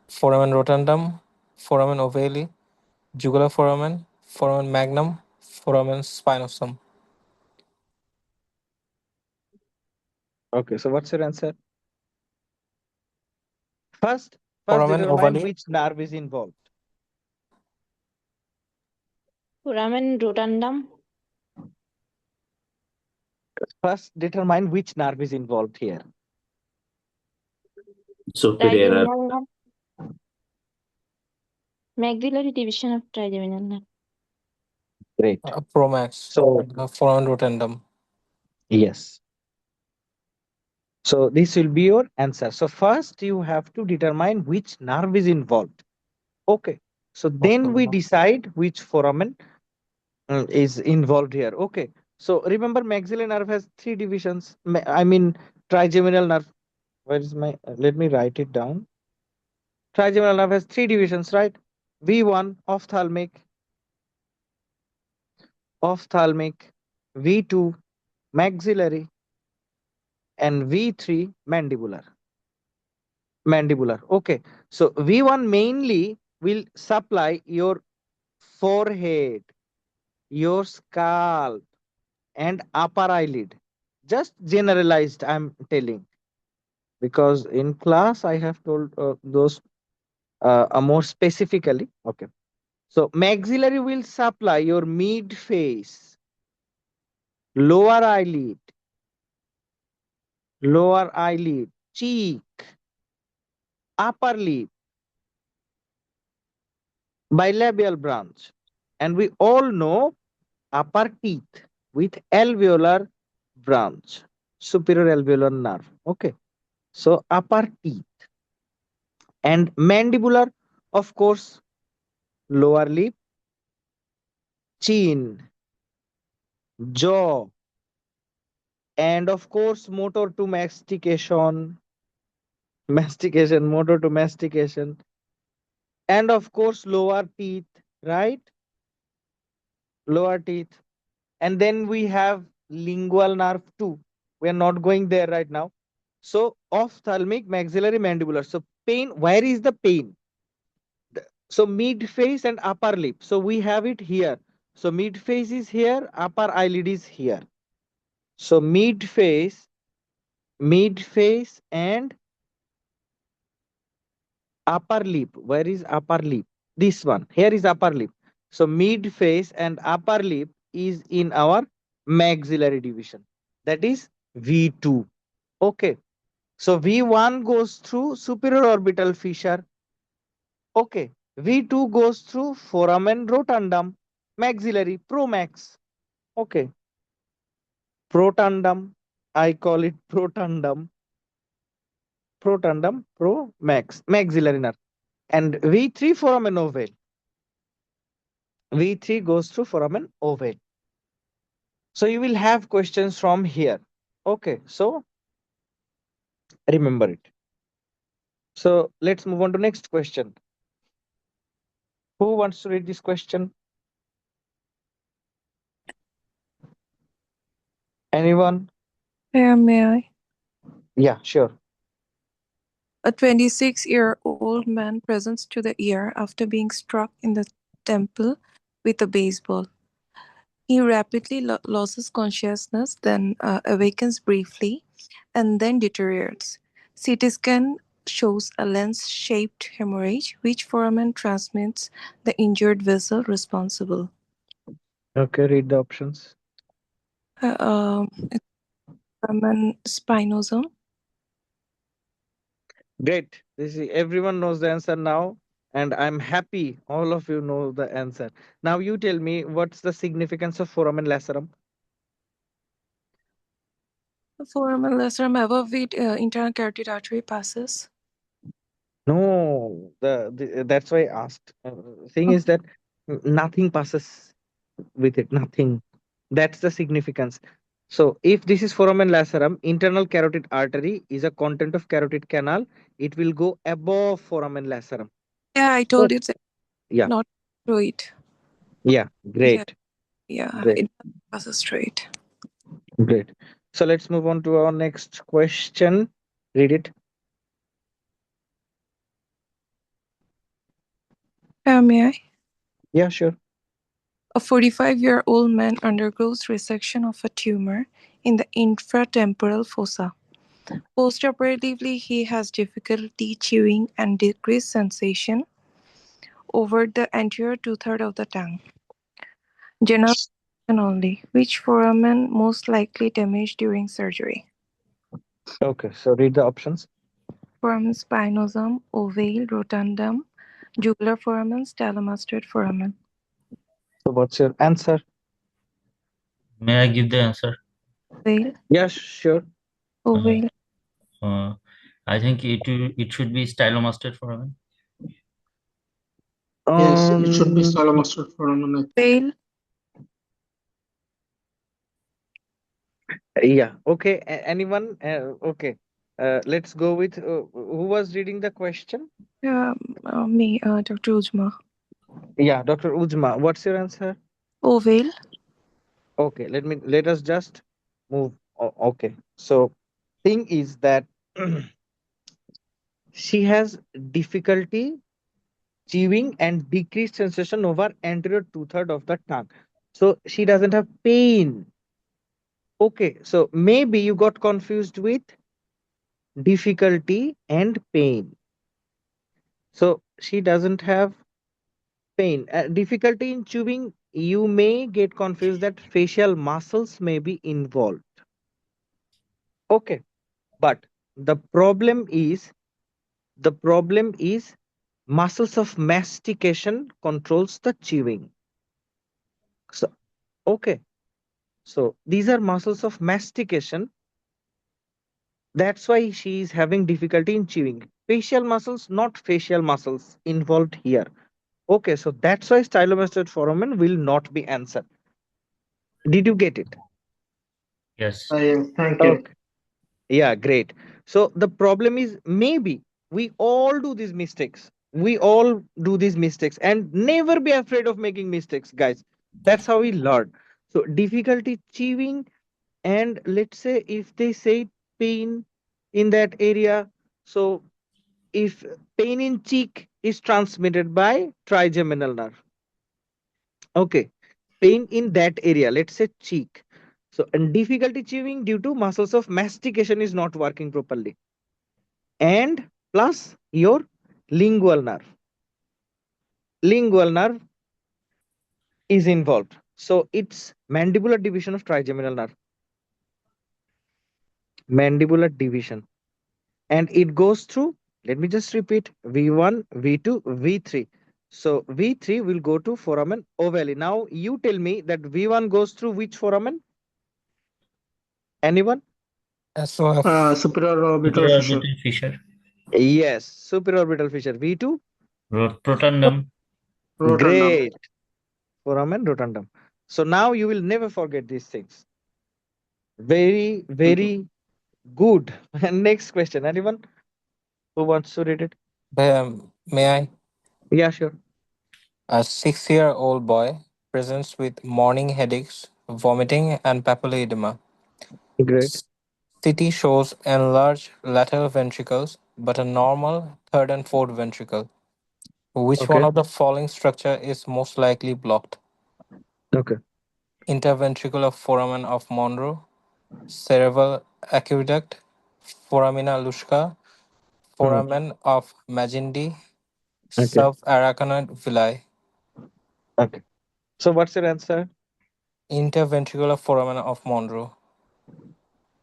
[SPEAKER 3] Foramen rotundum, foramen ovale, jugular foramen, foramen magnum, foramen spinosum.
[SPEAKER 1] Okay. So what's your answer? First, first
[SPEAKER 3] Foramen
[SPEAKER 1] determine
[SPEAKER 3] ovale,
[SPEAKER 1] which nerve is involved.
[SPEAKER 2] Foramen rotundum.
[SPEAKER 1] First determine which nerve is involved here.
[SPEAKER 4] Superior.
[SPEAKER 2] Trigeminal nerve. Maxillary division of trigeminal nerve.
[SPEAKER 1] Great.
[SPEAKER 3] promax,
[SPEAKER 1] So
[SPEAKER 3] foramen rotundum.
[SPEAKER 1] yes. So this will be your answer. So first you have to determine which nerve is involved. Okay. So then we
[SPEAKER 3] Okay.
[SPEAKER 1] decide which foramen is involved here. Okay. So remember maxillary nerve has three divisions. I mean trigeminal nerve. Where is my let me write it down. Trigeminal nerve has three divisions, right? V1 ophthalmic, V2 maxillary, and V3 mandibular. Okay. So V1 mainly will supply your forehead, your scalp, and upper eyelid. Just generalized, I'm telling, because in class I have told those more specifically. Okay. So maxillary will supply your mid face, lower eyelid, cheek, upper lip, bilabial branch. And we all know upper teeth with alveolar branch, superior alveolar nerve. Okay. So upper teeth and mandibular, of course, lower lip, chin, jaw, and of course, motor to mastication, motor to mastication, and of course, lower teeth, right? Lower teeth. And then we have lingual nerve too. We are not going there right now. So ophthalmic, maxillary, mandibular. So pain, where is the pain? So mid face and upper lip. So we have it here. So mid face is here, upper eyelid is here. So mid face and upper lip. Where is upper lip? This one. Here is upper lip. So mid face and upper lip is in our maxillary division. That is V2. Okay. So V1 goes through superior orbital fissure. Okay. V2 goes through foramen rotundum, maxillary, promax. Okay. Protundum. I call it protundum. protundum, maxillary nerve. And V3 foramen ovale. V3 goes through foramen ovale. So you will have questions from here. Okay, so remember it. So let's move on to next question. Who wants to read this question? Anyone?
[SPEAKER 6] May I?
[SPEAKER 1] Yeah, sure.
[SPEAKER 6] A 26-year-old man presents to the ER after being struck in the temple with a baseball. He rapidly loses consciousness, then awakens briefly, and then deteriorates. CT scan shows a lens-shaped hemorrhage, which foramen transmits the injured vessel responsible.
[SPEAKER 1] Okay, read the options.
[SPEAKER 6] It's foramen spinosum.
[SPEAKER 1] Great. This is, everyone knows the answer now, and I'm happy all of you know the answer. Now you tell me what's the significance of foramen lacerum?
[SPEAKER 6] Foramen lacerum above it, internal carotid artery passes.
[SPEAKER 1] No, that's why I asked. Thing is that nothing passes with it, nothing. That's the significance. So if this is foramen lacerum, internal carotid artery is a content of carotid canal. It will go above foramen lacerum.
[SPEAKER 6] Yeah, I
[SPEAKER 1] So,
[SPEAKER 6] told it's
[SPEAKER 1] yeah,
[SPEAKER 6] not through it.
[SPEAKER 1] yeah,
[SPEAKER 6] Yeah,
[SPEAKER 1] great,
[SPEAKER 6] yeah,
[SPEAKER 1] great,
[SPEAKER 6] it passes straight.
[SPEAKER 1] great. So let's move on to our next question. Read it.
[SPEAKER 6] May I?
[SPEAKER 1] Yeah, sure.
[SPEAKER 6] A 45-year-old man undergoes resection of a tumor in the infratemporal fossa. Postoperatively, he has difficulty chewing and decreased sensation over the anterior two-thirds of the tongue. General only, which foramen most likely damaged during surgery.
[SPEAKER 1] Okay, so read the options.
[SPEAKER 6] Foramen spinosum, ovale, rotundum, jugular foramen, stylomastoid foramen.
[SPEAKER 1] So what's your answer?
[SPEAKER 7] May I give the answer?
[SPEAKER 6] Ovale,
[SPEAKER 1] Yes, sure.
[SPEAKER 6] ovale,
[SPEAKER 7] Uh, I think it should be stylomastoid foramen.
[SPEAKER 5] Yes, it should be
[SPEAKER 1] Um,
[SPEAKER 5] stylomastoid foramen, I think.
[SPEAKER 6] ovale.
[SPEAKER 1] yeah. Okay. Anyone? Okay. Let's go with who was reading the question?
[SPEAKER 6] Me, Dr. Ujma.
[SPEAKER 1] Yeah, Dr. Ujma. What's your answer?
[SPEAKER 6] Ovale.
[SPEAKER 1] Okay. Let us just move. Okay. So thing is that she has difficulty chewing and decreased sensation over anterior two-third of the tongue. So she doesn't have pain. Okay. So maybe you got confused with difficulty and pain. So she doesn't have pain. Difficulty in chewing, you may get confused that facial muscles may be involved. Okay, but the problem is muscles of mastication controls the chewing. So okay, so these are muscles of mastication. That's why she is having difficulty in chewing. Facial muscles, not facial muscles involved here. Okay, so that's why stylomastoid foramen will not be answered. Did you get it?
[SPEAKER 7] Yes.
[SPEAKER 5] Thank you.
[SPEAKER 1] Okay. Yeah, great. So the problem is maybe we all do these mistakes. We all do these mistakes and never be afraid of making mistakes, guys. That's how we learn. So difficulty achieving, and let's say if they say pain in that area, so if pain in cheek is transmitted by trigeminal nerve, okay, pain in that area, let's say cheek. So, and difficulty chewing due to muscles of mastication is not working properly. And plus your lingual nerve. Lingual nerve is involved. So it's mandibular division of trigeminal nerve. Mandibular division. And it goes through, let me just repeat, V1, V2, V3. So V3 will go to foramen ovale. Now you tell me that V1 goes through which foramen? Anyone?
[SPEAKER 3] SOF.
[SPEAKER 5] Superior orbital
[SPEAKER 7] Superior
[SPEAKER 5] fissure.
[SPEAKER 7] orbital fissure.
[SPEAKER 1] Yes, supraorbital fissure. V2.
[SPEAKER 7] Rotundum.
[SPEAKER 5] Rotundum.
[SPEAKER 1] Great. Foramen rotundum. So now you will never forget these things. Very,
[SPEAKER 5] Thank you.
[SPEAKER 1] very good. And next question. Anyone who wants to read it?
[SPEAKER 3] May I?
[SPEAKER 1] Yeah, sure.
[SPEAKER 3] A 6 year old boy presents with morning headaches, vomiting, and papilledema.
[SPEAKER 1] Great.
[SPEAKER 3] CT shows enlarged lateral ventricles, but a normal third and fourth ventricle. Which one
[SPEAKER 1] Okay.
[SPEAKER 3] of the following structure is most likely blocked?
[SPEAKER 1] Okay.
[SPEAKER 3] Interventricular foramen of Monro, cerebral aqueduct, foramina luschka,
[SPEAKER 1] Hmm.
[SPEAKER 3] foramen of Magendie,
[SPEAKER 1] Okay.
[SPEAKER 3] subarachnoid villi.
[SPEAKER 1] Okay. So what's your answer?
[SPEAKER 3] Interventricular foramen of Monro.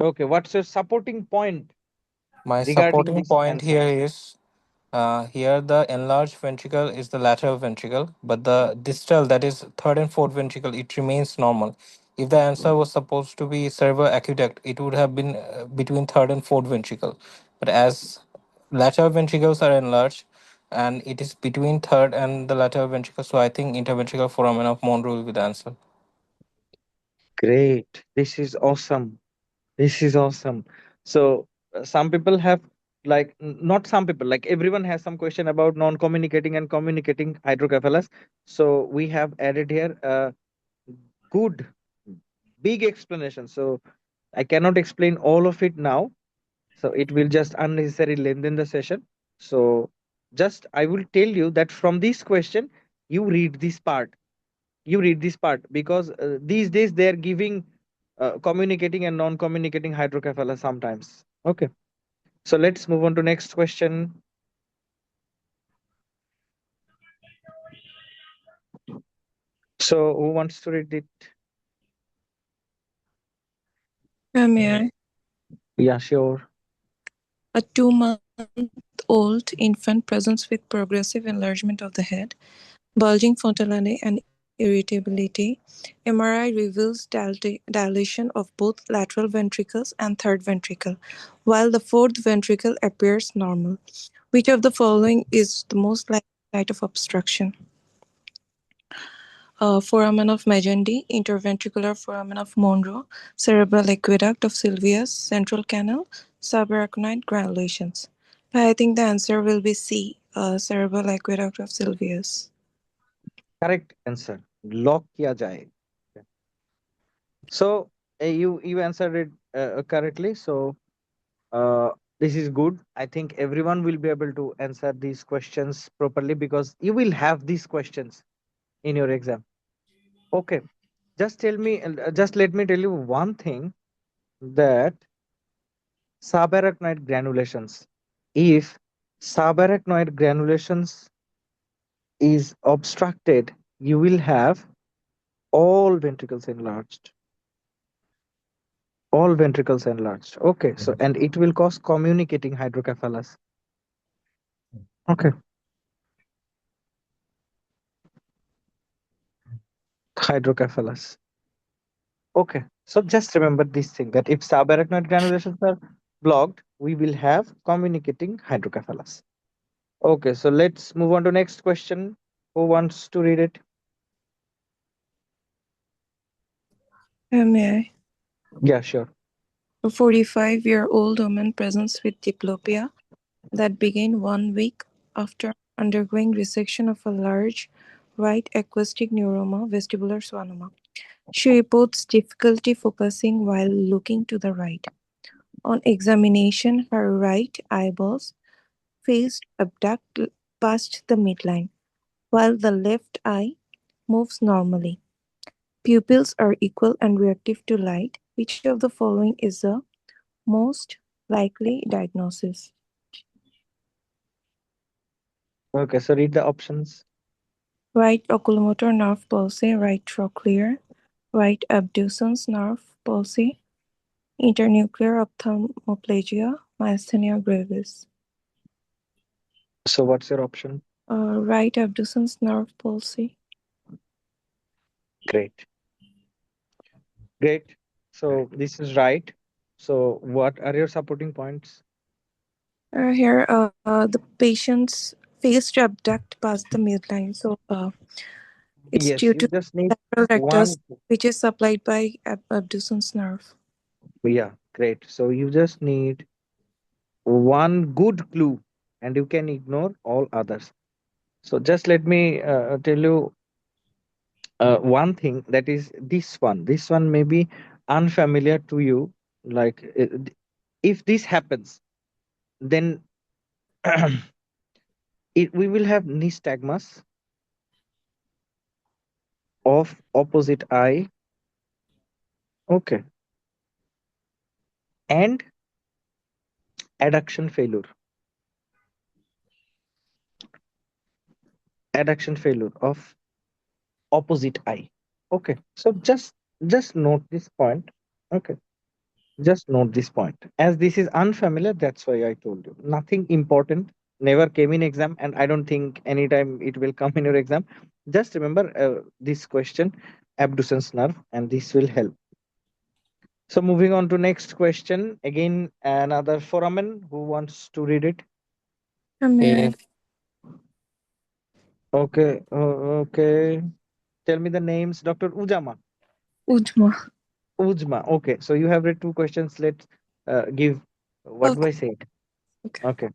[SPEAKER 1] Okay. What's your supporting point
[SPEAKER 3] My
[SPEAKER 1] regarding
[SPEAKER 3] supporting
[SPEAKER 1] this
[SPEAKER 3] point
[SPEAKER 1] answer?
[SPEAKER 3] here is here the enlarged ventricle is the lateral ventricle, but the distal, that is third and fourth ventricle, it remains normal. If the answer was supposed to be cerebral aqueduct, it would have been between third and fourth ventricle. But as lateral ventricles are enlarged and it is between third and the lateral ventricle, so I think interventricular foramen of Monro will be the answer.
[SPEAKER 1] Great. This is awesome. This is awesome. So some people have not some people, like everyone has some question about non-communicating and communicating hydrocephalus. So we have added here a good big explanation. So I cannot explain all of it now. So it will just unnecessary lengthen the session. So just I will tell you that from this question, you read this part. You read this part because these days they are giving communicating and non-communicating hydrocephalus sometimes. Okay. So let's move on to next question. So who wants to read it?
[SPEAKER 6] May I?
[SPEAKER 1] Yeah, sure.
[SPEAKER 6] A 2-month-old infant presents with progressive enlargement of the head, bulging frontally, and irritability. MRI reveals dilation of both lateral ventricles and third ventricle, while the fourth ventricle appears normal. Which of the following is the most likely site of obstruction? Foramen of Magendie, interventricular foramen of Monro, cerebral aqueduct of Sylvius, central canal, subarachnoid granulations. I think the answer will be C, cerebral aqueduct of Sylvius.
[SPEAKER 1] Correct answer. Lock kiya jaye. Okay. So you answered it correctly. So this is good. I think everyone will be able to answer these questions properly because you will have these questions in your exam. Okay. Just tell me, just let me tell you one thing that subarachnoid granulations. If subarachnoid granulations is obstructed, you will have all ventricles enlarged. All ventricles enlarged. Okay. So, and it will cause communicating hydrocephalus. Okay. Hydrocephalus. Okay. So just remember this thing that if subarachnoid granulations are blocked, we will have communicating hydrocephalus. Okay. So let's move on to next question. Who wants to read it?
[SPEAKER 6] May I?
[SPEAKER 1] Yeah, sure.
[SPEAKER 6] A 45-year-old woman presents with diplopia that began 1 week after undergoing resection of a large right acoustic neuroma, vestibular schwannoma. She reports difficulty focusing while looking to the right. On examination, her right eyeballs face abduct past the midline, while the left eye moves normally. Pupils are equal and reactive to light. Which of the following is the most likely diagnosis?
[SPEAKER 1] Okay. So read the options.
[SPEAKER 6] Right oculomotor nerve palsy, right trochlear, right abducens nerve palsy, internuclear ophthalmoplegia, myasthenia gravis.
[SPEAKER 1] So what's your option?
[SPEAKER 6] Right abducens nerve palsy.
[SPEAKER 1] Great. Great. So this is right. So what are your supporting points?
[SPEAKER 6] The patient's failed to abduct past the midline. It's
[SPEAKER 1] Yes,
[SPEAKER 6] due
[SPEAKER 1] you
[SPEAKER 6] to
[SPEAKER 1] just need
[SPEAKER 6] lateral rectus,
[SPEAKER 1] one.
[SPEAKER 6] which is supplied by abducens nerve.
[SPEAKER 1] Yeah, great. So you just need one good clue and you can ignore all others. So just let me tell you one thing, that is this one. This one may be unfamiliar to you. Like, if this happens, then we will have nystagmus of opposite eye. Okay. And adduction failure. Adduction failure of opposite eye. Okay. So just note this point. Okay. Just note this point. As this is unfamiliar, that's why I told you. Nothing important, never came in exam, and I don't think anytime it will come in your exam. Just remember this question, abducens nerve, and this will help. So moving on to next question. Again, another foramen who wants to read it.
[SPEAKER 6] May
[SPEAKER 3] Okay.
[SPEAKER 6] I?
[SPEAKER 1] Okay, okay. Tell me the names. Dr. Ujama.
[SPEAKER 6] Ujma.
[SPEAKER 1] Ujma. Okay, so you have read two questions. Let's give. What do
[SPEAKER 6] Okay.
[SPEAKER 1] I say?
[SPEAKER 6] Okay.
[SPEAKER 1] Okay.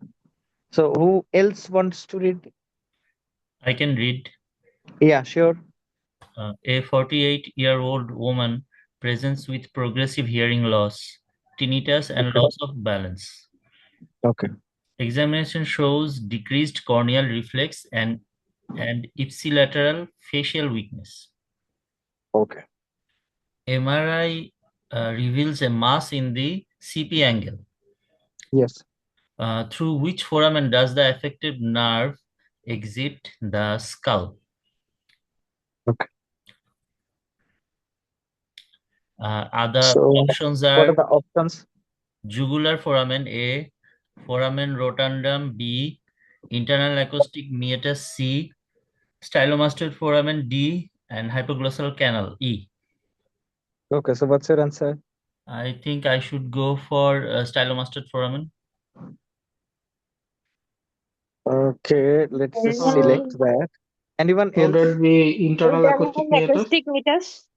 [SPEAKER 1] So who else wants to read?
[SPEAKER 7] I can read.
[SPEAKER 1] Yeah, sure.
[SPEAKER 7] A 48-year-old woman presents with progressive hearing loss, tinnitus, and
[SPEAKER 1] Okay.
[SPEAKER 7] loss of balance.
[SPEAKER 1] Okay.
[SPEAKER 7] Examination shows decreased corneal reflex and ipsilateral facial weakness.
[SPEAKER 1] Okay.
[SPEAKER 7] MRI reveals a mass in the CP angle.
[SPEAKER 1] Yes.
[SPEAKER 7] Through which foramen does the affected nerve exit the skull?
[SPEAKER 1] Okay.
[SPEAKER 7] Other
[SPEAKER 1] So
[SPEAKER 7] options
[SPEAKER 1] what are
[SPEAKER 7] are
[SPEAKER 1] the options?
[SPEAKER 7] jugular foramen A, foramen rotundum B, internal acoustic meatus C, stylomastoid foramen D, and hypoglossal canal E.
[SPEAKER 1] Okay. So what's your answer?
[SPEAKER 7] I think I should go for stylomastoid foramen.
[SPEAKER 1] Okay. Let's just select
[SPEAKER 2] Internal,
[SPEAKER 1] that. Anyone
[SPEAKER 5] Would
[SPEAKER 1] else?
[SPEAKER 5] it be internal
[SPEAKER 2] internal
[SPEAKER 5] acoustic meter?
[SPEAKER 2] acoustic meters.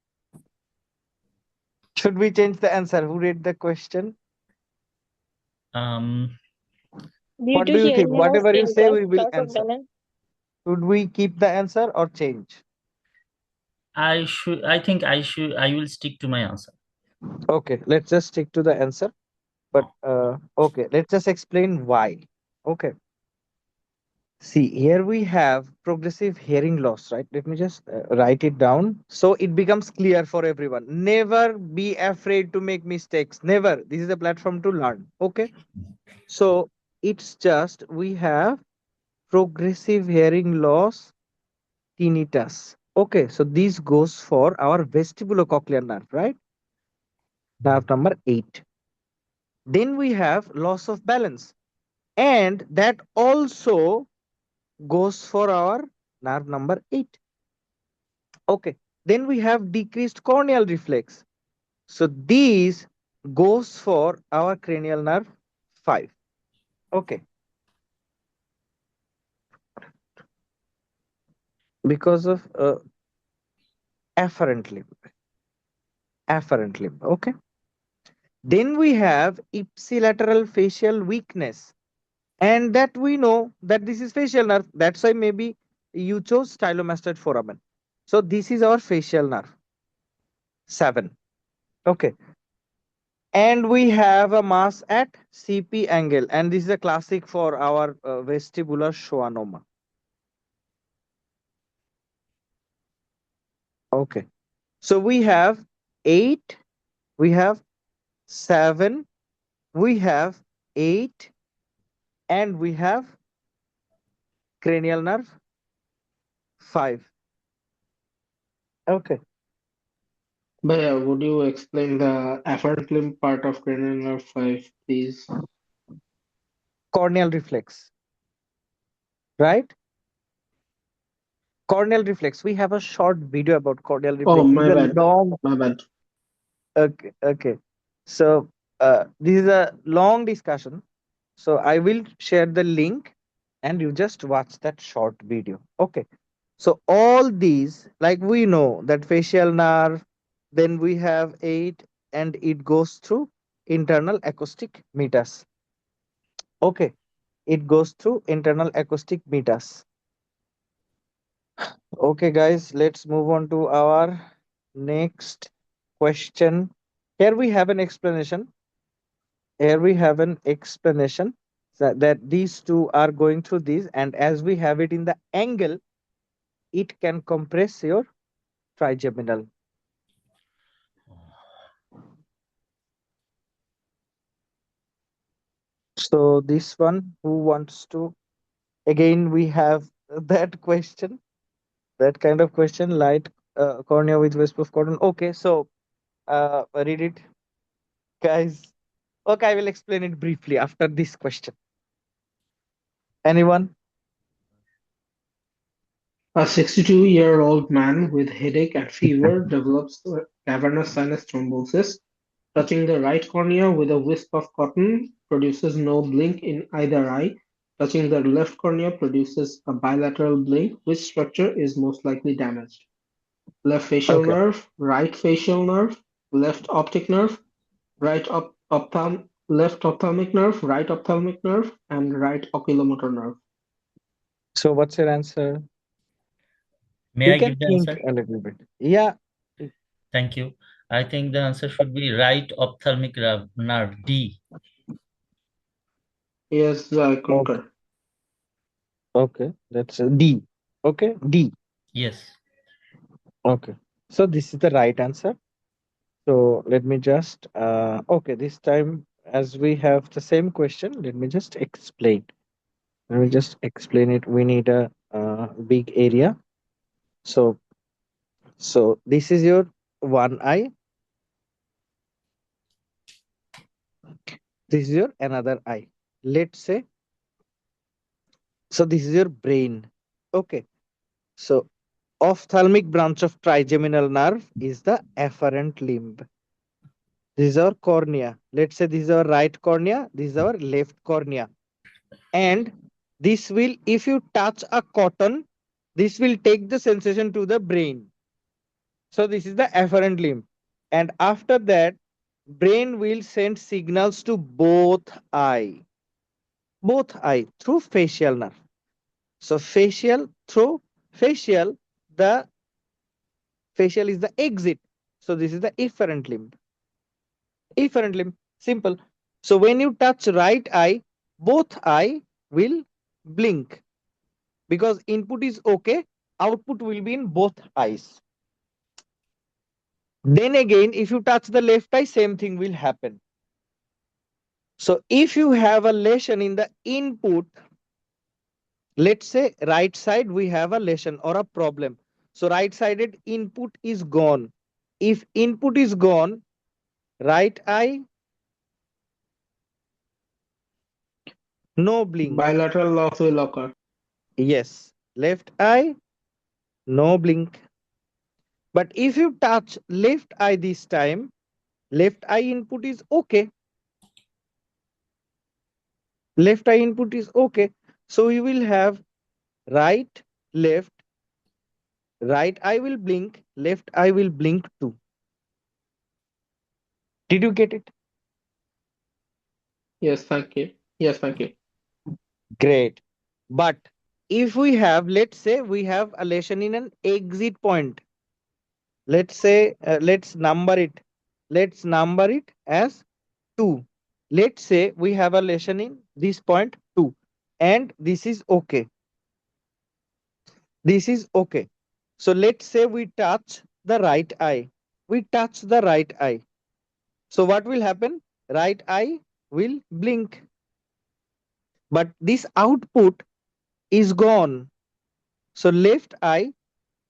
[SPEAKER 1] Should we change the answer? Who read the question?
[SPEAKER 7] Um,
[SPEAKER 2] Due
[SPEAKER 1] What
[SPEAKER 2] to
[SPEAKER 1] do you think?
[SPEAKER 2] hearing loss,
[SPEAKER 1] Whatever you say,
[SPEAKER 2] tinnitus,
[SPEAKER 1] we will
[SPEAKER 2] loss of
[SPEAKER 1] answer.
[SPEAKER 2] balance.
[SPEAKER 1] Should we keep the answer or change?
[SPEAKER 7] I will stick to my answer.
[SPEAKER 1] Okay. Let's just stick to the answer. But okay. Let's just explain why. Okay. See, here we have progressive hearing loss, right? Let me just write it down so it becomes clear for everyone. Never be afraid to make mistakes. Never. This is a platform to learn. Okay. So it's just we have progressive hearing loss, tinnitus. Okay. So this goes for our vestibulocochlear nerve, right? Nerve number 8. Then we have loss of balance. And that also goes for our nerve number 8. Okay. Then we have decreased corneal reflex. So these goes for our cranial nerve 5. Okay. Because of afferent limb. Afferent limb. Okay. Then we have ipsilateral facial weakness. And that we know that this is facial nerve. That's why maybe you chose stylomastoid foramen. So this is our facial nerve 7. Okay. And we have a mass at CP angle, and this is a classic for our vestibular schwannoma. Okay, so we have 8, we have 7, we have 8, and we have cranial nerve 5. Okay,
[SPEAKER 5] But yeah, would you explain the afferent limb part of cranial nerve 5, please?
[SPEAKER 1] corneal reflex, right? Corneal reflex. We have a short video about corneal
[SPEAKER 5] Oh,
[SPEAKER 1] reflex. This is
[SPEAKER 5] my
[SPEAKER 1] a
[SPEAKER 5] bad.
[SPEAKER 1] long.
[SPEAKER 5] My bad.
[SPEAKER 1] Okay, okay. So this is a long discussion. So I will share the link and you just watch that short video. Okay. So all these, like we know that facial nerve, then we have eight and it goes through internal acoustic meters. Okay. It goes through internal acoustic meters. Okay, guys, let's move on to our next question. Here we have an explanation. Here we have an explanation that these two are going through this, and as we have it in the angle, it can compress your trigeminal. So this one, who wants to? Again, we have that question, that kind of question, light cornea with wisp of cotton. Okay, so read it, guys. Okay, I will explain it briefly after this question. Anyone?
[SPEAKER 5] A 62-year-old man with headache and fever develops cavernous sinus thrombosis. Touching the right cornea with a wisp of cotton produces no blink in either eye. Touching the left cornea produces a bilateral blink. Which structure is most likely damaged? Left facial
[SPEAKER 1] Okay.
[SPEAKER 5] nerve, right facial nerve, left optic nerve, left ophthalmic nerve, right ophthalmic nerve, and right oculomotor nerve.
[SPEAKER 1] So what's your answer?
[SPEAKER 7] May
[SPEAKER 1] You
[SPEAKER 7] I
[SPEAKER 1] can
[SPEAKER 7] give the
[SPEAKER 1] think
[SPEAKER 7] answer?
[SPEAKER 1] a little bit. Yeah.
[SPEAKER 7] Thank you. I think the answer should be right ophthalmic nerve, D.
[SPEAKER 5] Yes, I
[SPEAKER 1] Okay.
[SPEAKER 5] concur.
[SPEAKER 1] Okay. That's a D. Okay. D.
[SPEAKER 7] Yes.
[SPEAKER 1] Okay. So this is the right answer. So let me just okay, this time as we have the same question, let me just explain. Let me just explain it. We need a big area. So this is your one eye. This is your another eye. Let's say so. This is your brain. Okay. So ophthalmic branch of trigeminal nerve is the afferent limb. This is our cornea. Let's say this is our right cornea. This is our left cornea. And this will, if you touch a cotton, this will take the sensation to the brain. So this is the afferent limb. And after that, brain will send signals to both eye through facial nerve. So through facial, the facial is the exit. So this is the efferent limb. Efferent limb, simple. So when you touch right eye, both eye will blink because input is okay, output will be in both eyes. Then again, if you touch the left eye, same thing will happen. So if you have a lesion in the input, let's say right side, we have a lesion or a problem. So right sided input is gone. If input is gone, right eye, no blink.
[SPEAKER 5] Bilateral loss will occur.
[SPEAKER 1] Yes. Left eye, no blink. But if you touch left eye this time, left eye input is okay. Left eye input is okay. So you will have right, left, right eye will blink, left eye will blink too. Did you get it?
[SPEAKER 5] Yes, thank you. Yes, thank you.
[SPEAKER 1] Great. But if we have, let's say we have a lesion in an exit point. Let's say, let's number it. Let's number it as 2. Let's say we have a lesion in this point 2 and this is okay. This is okay. So let's say we touch the right eye. We touch the right eye. So what will happen? Right eye will blink. But this output is gone. So left eye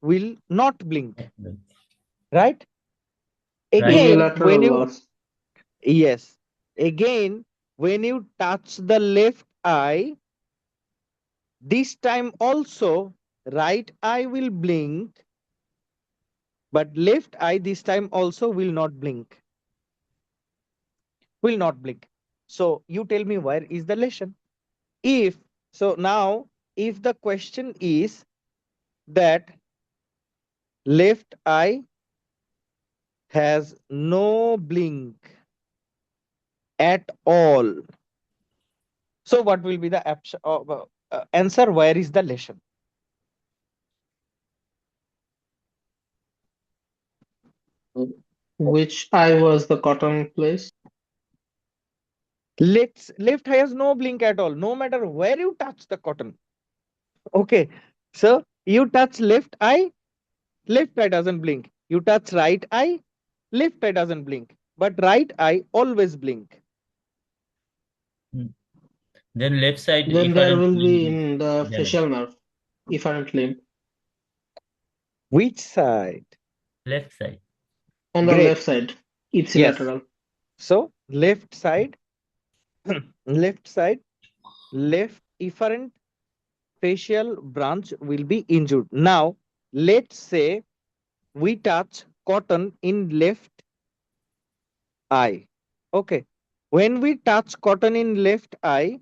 [SPEAKER 1] will not blink. Right?
[SPEAKER 7] Right.
[SPEAKER 1] Again,
[SPEAKER 5] Unilateral
[SPEAKER 1] when you,
[SPEAKER 5] loss.
[SPEAKER 1] yes, again, when you touch the left eye, this time also right eye will blink, but left eye this time also will not blink. Will not blink. So you tell me where is the lesion? If so, now if the question is that left eye has no blink at all, so what will be the answer? Where is the lesion?
[SPEAKER 5] Which eye was the cotton place?
[SPEAKER 1] Left eye has no blink at all, no matter where you touch the cotton. Okay, so you touch left eye doesn't blink. You touch right eye, left eye doesn't blink, but right eye always blink.
[SPEAKER 7] Mm. Then left side
[SPEAKER 5] Then there
[SPEAKER 7] efferent
[SPEAKER 5] will
[SPEAKER 7] limb
[SPEAKER 5] be
[SPEAKER 7] is
[SPEAKER 5] in the facial
[SPEAKER 7] damaged.
[SPEAKER 5] nerve, efferent limb,
[SPEAKER 1] Which side?
[SPEAKER 7] Left side.
[SPEAKER 5] on the
[SPEAKER 1] Great.
[SPEAKER 5] left side,
[SPEAKER 1] Yes.
[SPEAKER 5] ipsilateral.
[SPEAKER 1] So left side, left side, left efferent facial branch will be injured. Now, let's say we touch cotton in left eye. Okay. When we touch cotton in left eye,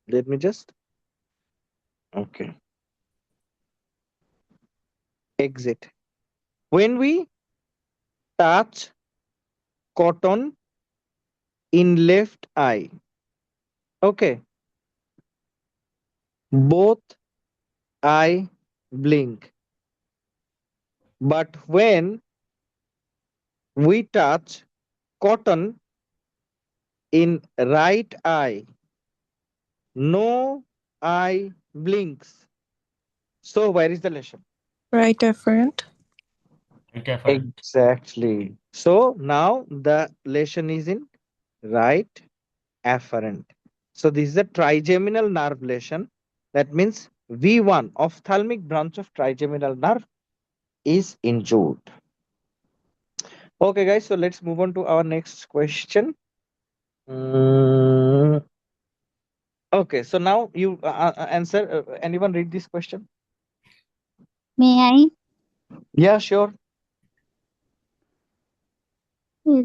[SPEAKER 1] let me just, okay, exit. When we touch cotton in left eye, okay, both eye blink. But when we touch cotton in right eye, no eye blinks. So where is the lesion?
[SPEAKER 6] Right afferent.
[SPEAKER 7] Right efferent.
[SPEAKER 1] Exactly. So now the lesion is in right afferent. So this is a trigeminal nerve lesion. That means V1, ophthalmic branch of trigeminal nerve, is injured. Okay, guys. So let's move on to our next question. Mm, okay. So now you answer. Anyone read this question?
[SPEAKER 8] May I?
[SPEAKER 1] Yeah, sure.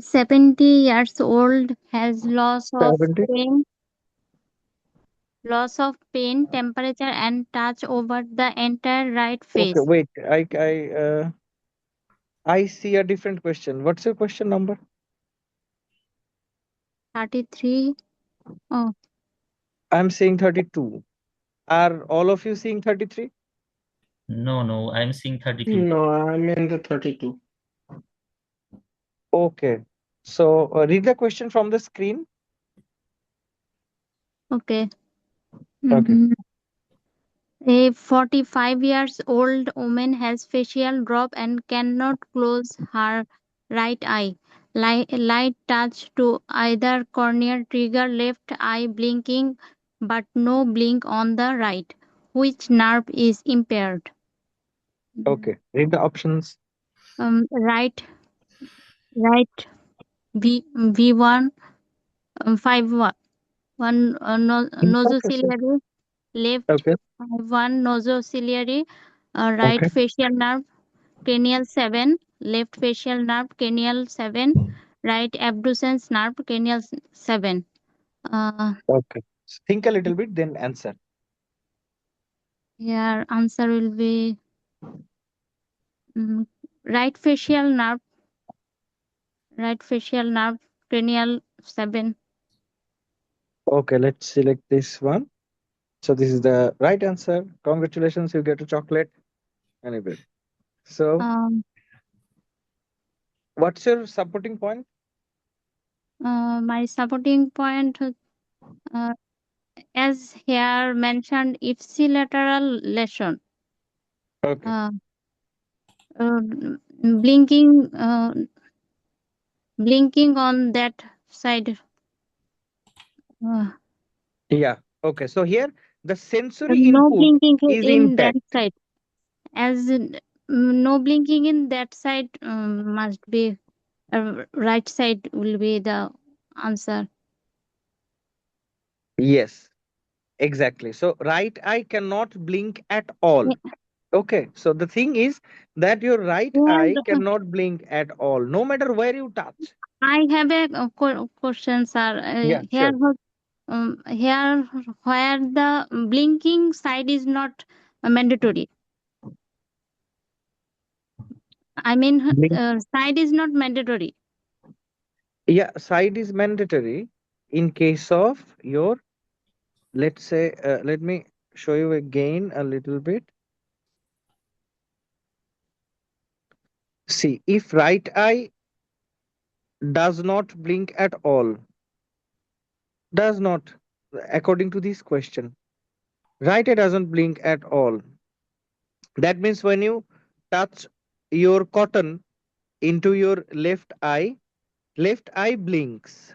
[SPEAKER 8] 70 years old has
[SPEAKER 1] Seventy.
[SPEAKER 8] loss of pain, temperature, and touch over the entire right
[SPEAKER 1] Okay.
[SPEAKER 8] face.
[SPEAKER 1] Wait. I see a different question. What's your question number?
[SPEAKER 8] 33. Oh,
[SPEAKER 1] I'm saying 32. Are all of you seeing 33?
[SPEAKER 7] No, I'm seeing 32.
[SPEAKER 5] No, I'm in the 32.
[SPEAKER 1] Okay. So read the question from the screen.
[SPEAKER 8] okay.
[SPEAKER 1] Okay.
[SPEAKER 8] Mhm. A 45 years old woman has facial drop and cannot close her right eye. Light touch to either cornea trigger left eye blinking but no blink on the right. Which nerve is impaired?
[SPEAKER 1] Okay. Read the options.
[SPEAKER 8] Right, right V1, 5 1
[SPEAKER 1] Okay. So,
[SPEAKER 8] nosociliary, left
[SPEAKER 1] okay.
[SPEAKER 8] 1 nosociliary, right
[SPEAKER 1] Okay.
[SPEAKER 8] facial nerve cranial 7, left facial nerve cranial 7, right abducens nerve cranial 7. Uh,
[SPEAKER 1] Okay. Think a little bit, then answer.
[SPEAKER 8] Here answer will be mm, right facial nerve, right facial nerve cranial 7.
[SPEAKER 1] Okay. Let's select this one. So this is the right answer. Congratulations. You get a chocolate. Anyway. So
[SPEAKER 8] Um,
[SPEAKER 1] what's your supporting point?
[SPEAKER 8] my supporting point, uh, as here mentioned, ipsilateral lesion.
[SPEAKER 1] Okay.
[SPEAKER 8] Uh, uh, blinking, blinking on that side. Uh,
[SPEAKER 1] Yeah. Okay. So here the sensory
[SPEAKER 8] no
[SPEAKER 1] input
[SPEAKER 8] blinking
[SPEAKER 1] is
[SPEAKER 8] in that
[SPEAKER 1] intact.
[SPEAKER 8] side. As no blinking in that side must be right side will be the answer.
[SPEAKER 1] Yes. Exactly. So right eye cannot blink at all. Okay. So the thing is that your right
[SPEAKER 8] And
[SPEAKER 1] eye cannot blink at all, no matter where you touch.
[SPEAKER 8] I have a question, sir.
[SPEAKER 1] Yeah, sure.
[SPEAKER 8] Here where the blinking side is not mandatory. I mean,
[SPEAKER 1] Blink.
[SPEAKER 8] side is not mandatory.
[SPEAKER 1] Yeah, side is mandatory in case of your, let's say, let me show you again a little bit. See, if right eye does not blink at all, does not, according to this question, right eye doesn't blink at all. That means when you touch your cotton into your left eye blinks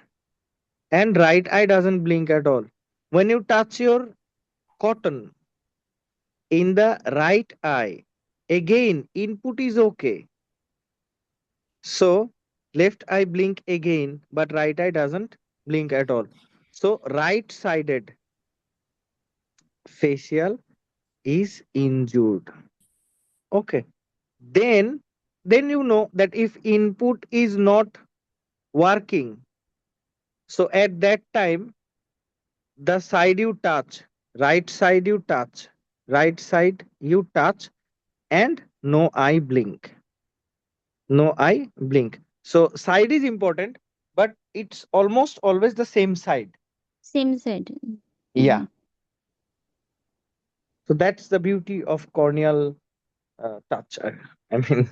[SPEAKER 1] and right eye doesn't blink at all. When you touch your cotton in the right eye, again input is okay. So left eye blink again, but right eye doesn't blink at all. So right sided facial is injured. Okay. Then you know that if input is not working, so at that time the side you touch, right side you touch, right side you touch, and no eye blink. No eye blink. So side is important, but it's almost always the same side.
[SPEAKER 8] Same side.
[SPEAKER 1] Yeah.
[SPEAKER 8] Yeah.
[SPEAKER 1] So that's the beauty of corneal touch. I mean,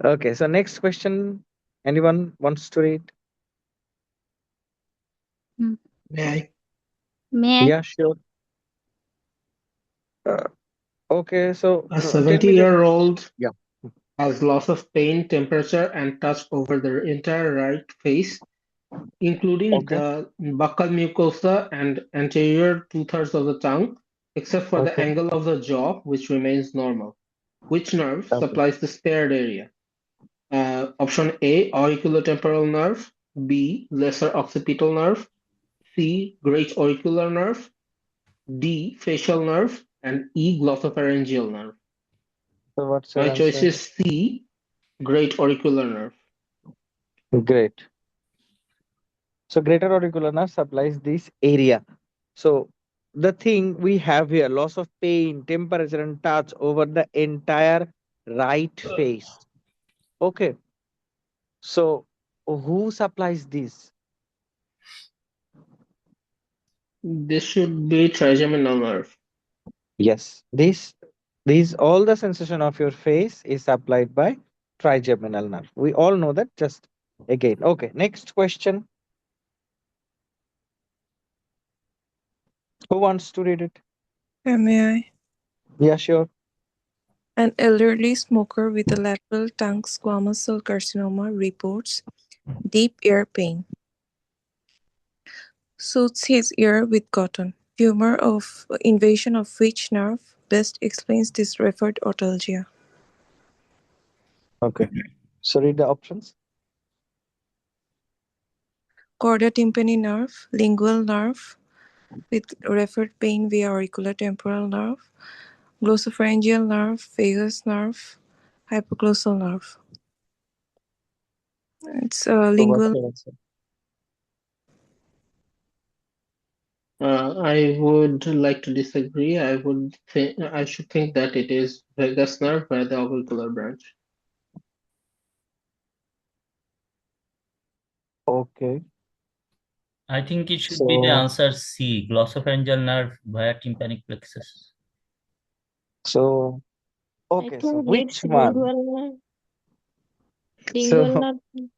[SPEAKER 1] okay. So next question. Anyone wants to read?
[SPEAKER 8] Hmm.
[SPEAKER 5] May I?
[SPEAKER 8] May I?
[SPEAKER 1] Yeah, sure. Uh, okay. So
[SPEAKER 5] A
[SPEAKER 1] tell me that.
[SPEAKER 5] 70-year-old
[SPEAKER 1] Yeah.
[SPEAKER 5] has loss of pain, temperature, and touch over their entire right face, including
[SPEAKER 1] Okay.
[SPEAKER 5] the buccal mucosa and anterior two-thirds of the tongue, except for the
[SPEAKER 1] Okay.
[SPEAKER 5] angle of the jaw, which remains normal. Which nerve
[SPEAKER 1] Okay.
[SPEAKER 5] supplies the spared area? Option A, auriculotemporal nerve; B, lesser occipital nerve; C, great auricular nerve; D, facial nerve; and E, glossopharyngeal nerve.
[SPEAKER 1] So what's your
[SPEAKER 5] My choice
[SPEAKER 1] answer?
[SPEAKER 5] is C, great auricular nerve.
[SPEAKER 1] Great. So greater auricular nerve supplies this area. So the thing we have here, loss of pain, temperature, and touch over the entire right face. Okay. So who supplies this?
[SPEAKER 5] This should be trigeminal nerve.
[SPEAKER 1] Yes. These all the sensation of your face is supplied by trigeminal nerve. We all know that. Just again. Okay. Next question. Who wants to read it?
[SPEAKER 6] May I?
[SPEAKER 1] Yeah, sure.
[SPEAKER 6] An elderly smoker with a lateral tongue squamous cell carcinoma reports deep ear pain. Soothes his ear with cotton. Tumor of invasion of which nerve best explains this referred otalgia?
[SPEAKER 1] Okay. So read the options.
[SPEAKER 6] Chorda tympani nerve, lingual nerve with referred pain via auricular temporal nerve, glossopharyngeal nerve, vagus nerve, hypoglossal nerve. It's
[SPEAKER 1] So what's
[SPEAKER 6] lingual.
[SPEAKER 1] your answer?
[SPEAKER 5] I would like to disagree. I should think that it is vagus nerve by the auricular branch.
[SPEAKER 1] Okay.
[SPEAKER 7] I think it should be the
[SPEAKER 1] So
[SPEAKER 7] answer C, glossopharyngeal nerve via tympanic plexus.
[SPEAKER 1] so
[SPEAKER 2] I
[SPEAKER 1] okay. So
[SPEAKER 2] think
[SPEAKER 1] which
[SPEAKER 2] it's
[SPEAKER 1] one?
[SPEAKER 2] lingual, lingual
[SPEAKER 1] So
[SPEAKER 2] nerve.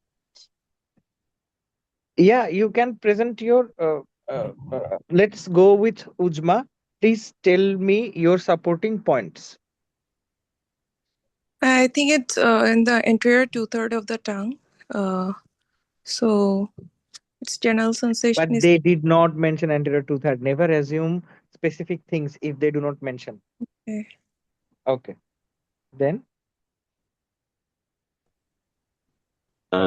[SPEAKER 1] yeah, you can present your. Let's go with Ujma. Please tell me your supporting points.
[SPEAKER 6] I think it's in the anterior two-third of the tongue. So its general sensation
[SPEAKER 1] But
[SPEAKER 6] is
[SPEAKER 1] they did not mention anterior tooth. Had never assume specific things if they do not mention.
[SPEAKER 6] okay.
[SPEAKER 1] Okay. Then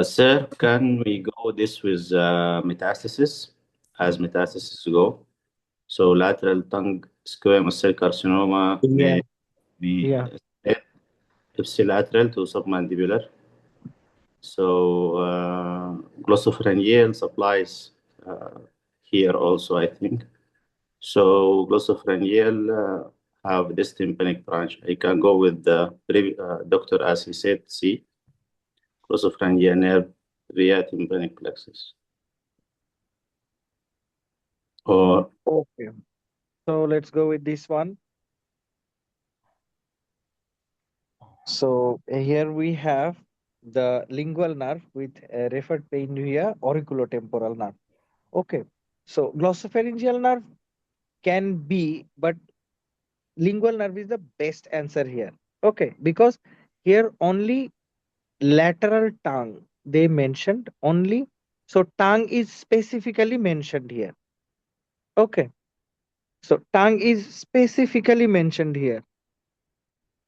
[SPEAKER 4] Sir, can we go this with metastasis, as metastasis go? So lateral tongue squamous cell carcinoma
[SPEAKER 1] yeah,
[SPEAKER 4] may be
[SPEAKER 1] yeah.
[SPEAKER 4] spread ipsilateral to submandibular. So glossopharyngeal supplies here also, I think. So glossopharyngeal have this tympanic branch. I can go with the doctor as he said, C, glossopharyngeal nerve via tympanic plexus. Or
[SPEAKER 1] Okay. So let's go with this one. So here we have the lingual nerve with a referred pain via auriculotemporal nerve. Okay. So glossopharyngeal nerve can be, but lingual nerve is the best answer here. Okay, because here only lateral tongue they mentioned only. So tongue is specifically mentioned here. Okay. So tongue is specifically mentioned here.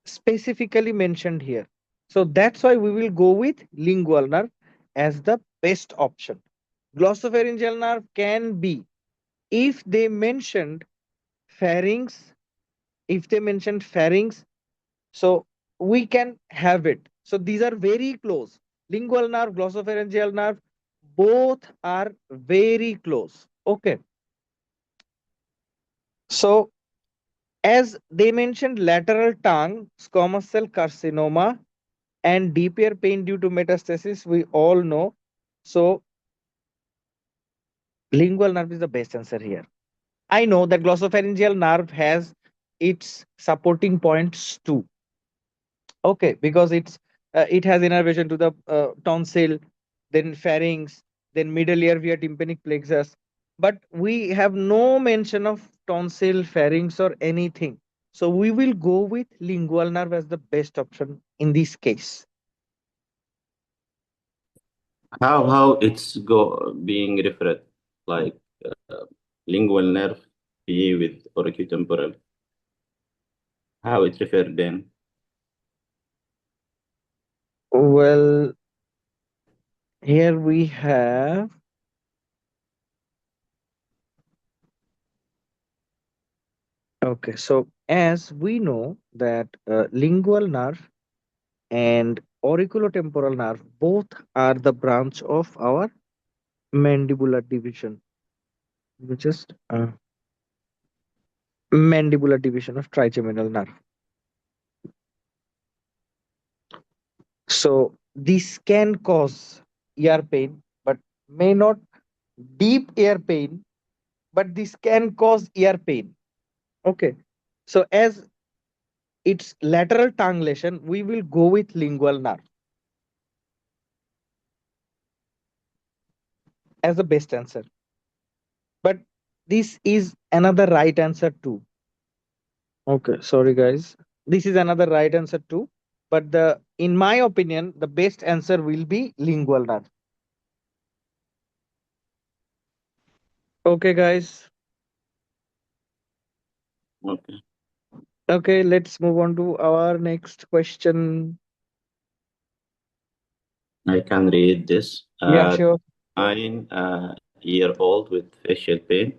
[SPEAKER 1] Specifically mentioned here. So that's why we will go with lingual nerve as the best option. Glossopharyngeal nerve can be if they mentioned pharynx, if they mentioned pharynx, so we can have it. So these are very close. Lingual nerve, glossopharyngeal nerve, both are very close. Okay. So as they mentioned lateral tongue, squamous cell carcinoma, and deep ear pain due to metastasis, we all know. So lingual nerve is the best answer here. I know that glossopharyngeal nerve has its supporting points too. Okay, because it has innervation to the tonsil, then pharynx, then middle ear via tympanic plexus. But we have no mention of tonsil, pharynx, or anything. So we will go with lingual nerve as the best option in this case.
[SPEAKER 4] how it's being referred, like lingual nerve B with auriculotemporal, how it referred then.
[SPEAKER 1] Well, here we have. Okay, so as we know that lingual nerve and auriculotemporal nerve both are the branch of our mandibular division, which is mandibular division of trigeminal nerve. So this can cause ear pain, but may not deep ear pain, but this can cause ear pain. Okay, so as it's lateral tongue lesion, we will go with lingual nerve as the best answer. But this is another right answer too. Okay, sorry guys. This is another right answer too. But the in my opinion, the best answer will be lingual nerve. Okay, guys.
[SPEAKER 4] Okay,
[SPEAKER 1] Okay, let's move on to our next question.
[SPEAKER 4] I can read this.
[SPEAKER 1] Yeah, sure.
[SPEAKER 4] 9-year-old with facial pain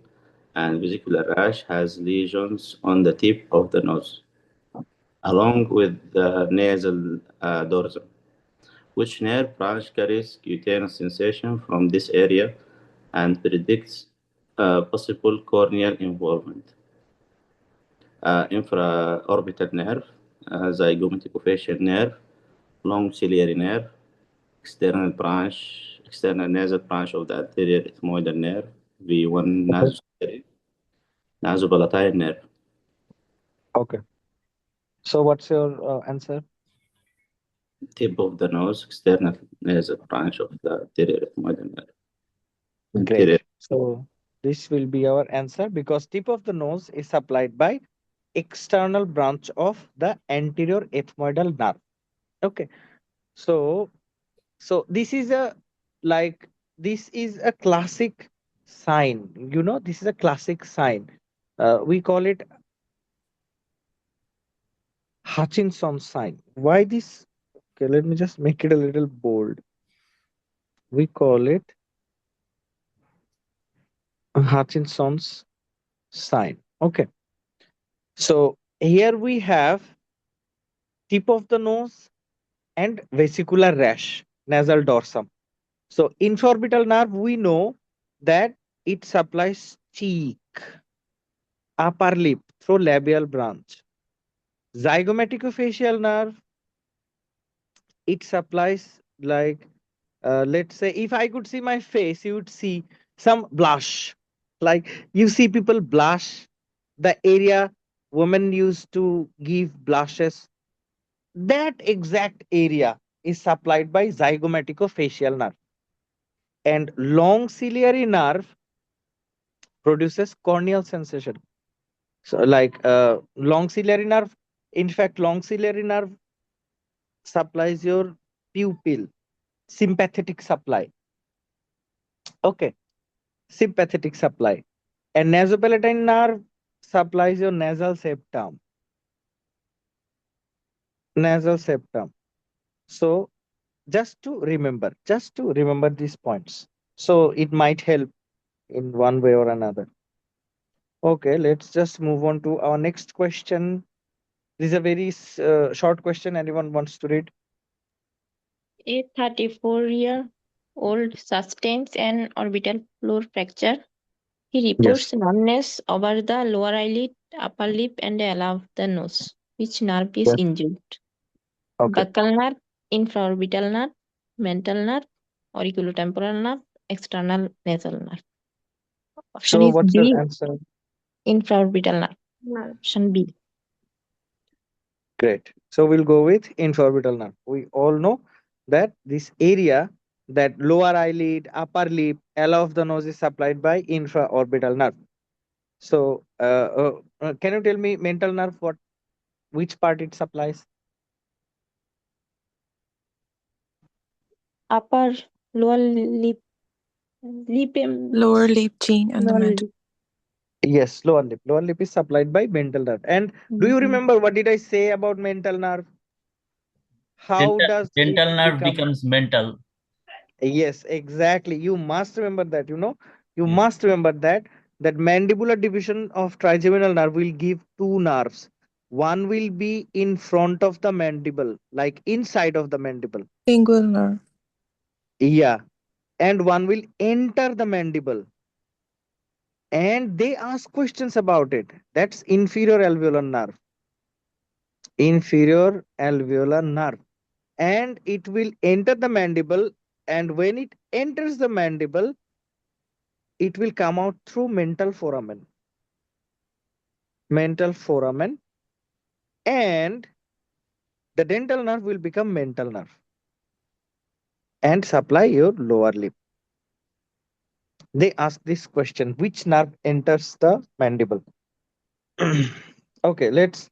[SPEAKER 4] and vesicular rash has lesions on the tip of the nose, along with the nasal dorsum. Which nerve branch carries cutaneous sensation from this area and predicts possible corneal involvement? Infraorbital nerve, zygomaticofacial nerve, long ciliary nerve, external nasal branch of the anterior ethmoidal nerve, V1
[SPEAKER 1] Okay.
[SPEAKER 4] nasociliary, nasopalatine nerve,
[SPEAKER 1] Okay. So what's your answer?
[SPEAKER 4] tip of the nose, external nasal branch of the anterior ethmoidal nerve, anterior.
[SPEAKER 1] Great. So this will be our answer because tip of the nose is supplied by external branch of the anterior ethmoidal nerve. Okay. So this is a like this is a classic sign. You know, this is a classic sign. We call it Hutchinson sign. Why this? Okay, let me just make it a little bold. We call it Hutchinson's sign. Okay. So here we have tip of the nose and vesicular rash. nasal dorsum. So infraorbital nerve, we know that it supplies cheek, upper lip through labial branch. Zygomaticofacial nerve, it supplies like, let's say if I could see my face, you would see some blush. Like you see people blush, the area women used to give blushes, that exact area is supplied by zygomaticofacial nerve. And long ciliary nerve produces corneal sensation. So like long ciliary nerve, in fact long ciliary nerve supplies your pupil, sympathetic supply. Okay, sympathetic supply. And nasopalatine nerve supplies your nasal septum. So just to remember these points. So it might help in one way or another. Okay, let's just move on to our next question. This is a very short question. Anyone wants to read?
[SPEAKER 2] A 34-year-old sustains an orbital floor fracture. He
[SPEAKER 1] Yes.
[SPEAKER 2] reports numbness over the lower eyelid, upper lip, and above the nose. Which nerve is
[SPEAKER 1] Yes.
[SPEAKER 2] injured?
[SPEAKER 1] Okay.
[SPEAKER 2] Buccal nerve, infraorbital nerve, mental nerve, auriculotemporal nerve, external nasal nerve. Option
[SPEAKER 1] So
[SPEAKER 2] is
[SPEAKER 1] what's your
[SPEAKER 2] B,
[SPEAKER 1] answer?
[SPEAKER 2] infraorbital nerve. Option B.
[SPEAKER 1] Great. So we'll go with infraorbital nerve. We all know that this area, that lower eyelid, upper lip, aloe of the nose is supplied by infraorbital nerve. So can you tell me mental nerve, what which part it supplies?
[SPEAKER 2] Upper lower lip, lip,
[SPEAKER 6] Lower lip, gene, and the
[SPEAKER 2] lower
[SPEAKER 6] mental.
[SPEAKER 2] lip.
[SPEAKER 1] Yes, lower lip. Lower lip is supplied by mental nerve. And do you
[SPEAKER 2] Mhm.
[SPEAKER 1] remember what did I say about mental nerve? How
[SPEAKER 7] Dental,
[SPEAKER 1] does it
[SPEAKER 7] dental nerve
[SPEAKER 1] become?
[SPEAKER 7] becomes mental.
[SPEAKER 1] Yes, exactly. You must remember that, you
[SPEAKER 7] Yes.
[SPEAKER 1] must remember that mandibular division of trigeminal nerve will give two nerves. One will be in front of the mandible, like inside of the mandible.
[SPEAKER 6] Lingual nerve.
[SPEAKER 1] Yeah. And one will enter the mandible. And they ask questions about it. That's inferior alveolar nerve. Inferior alveolar nerve. And it will enter the mandible. And when it enters the mandible, it will come out through mental foramen, and the dental nerve will become mental nerve and supply your lower lip. They ask this question: which nerve enters the mandible? Okay, let's.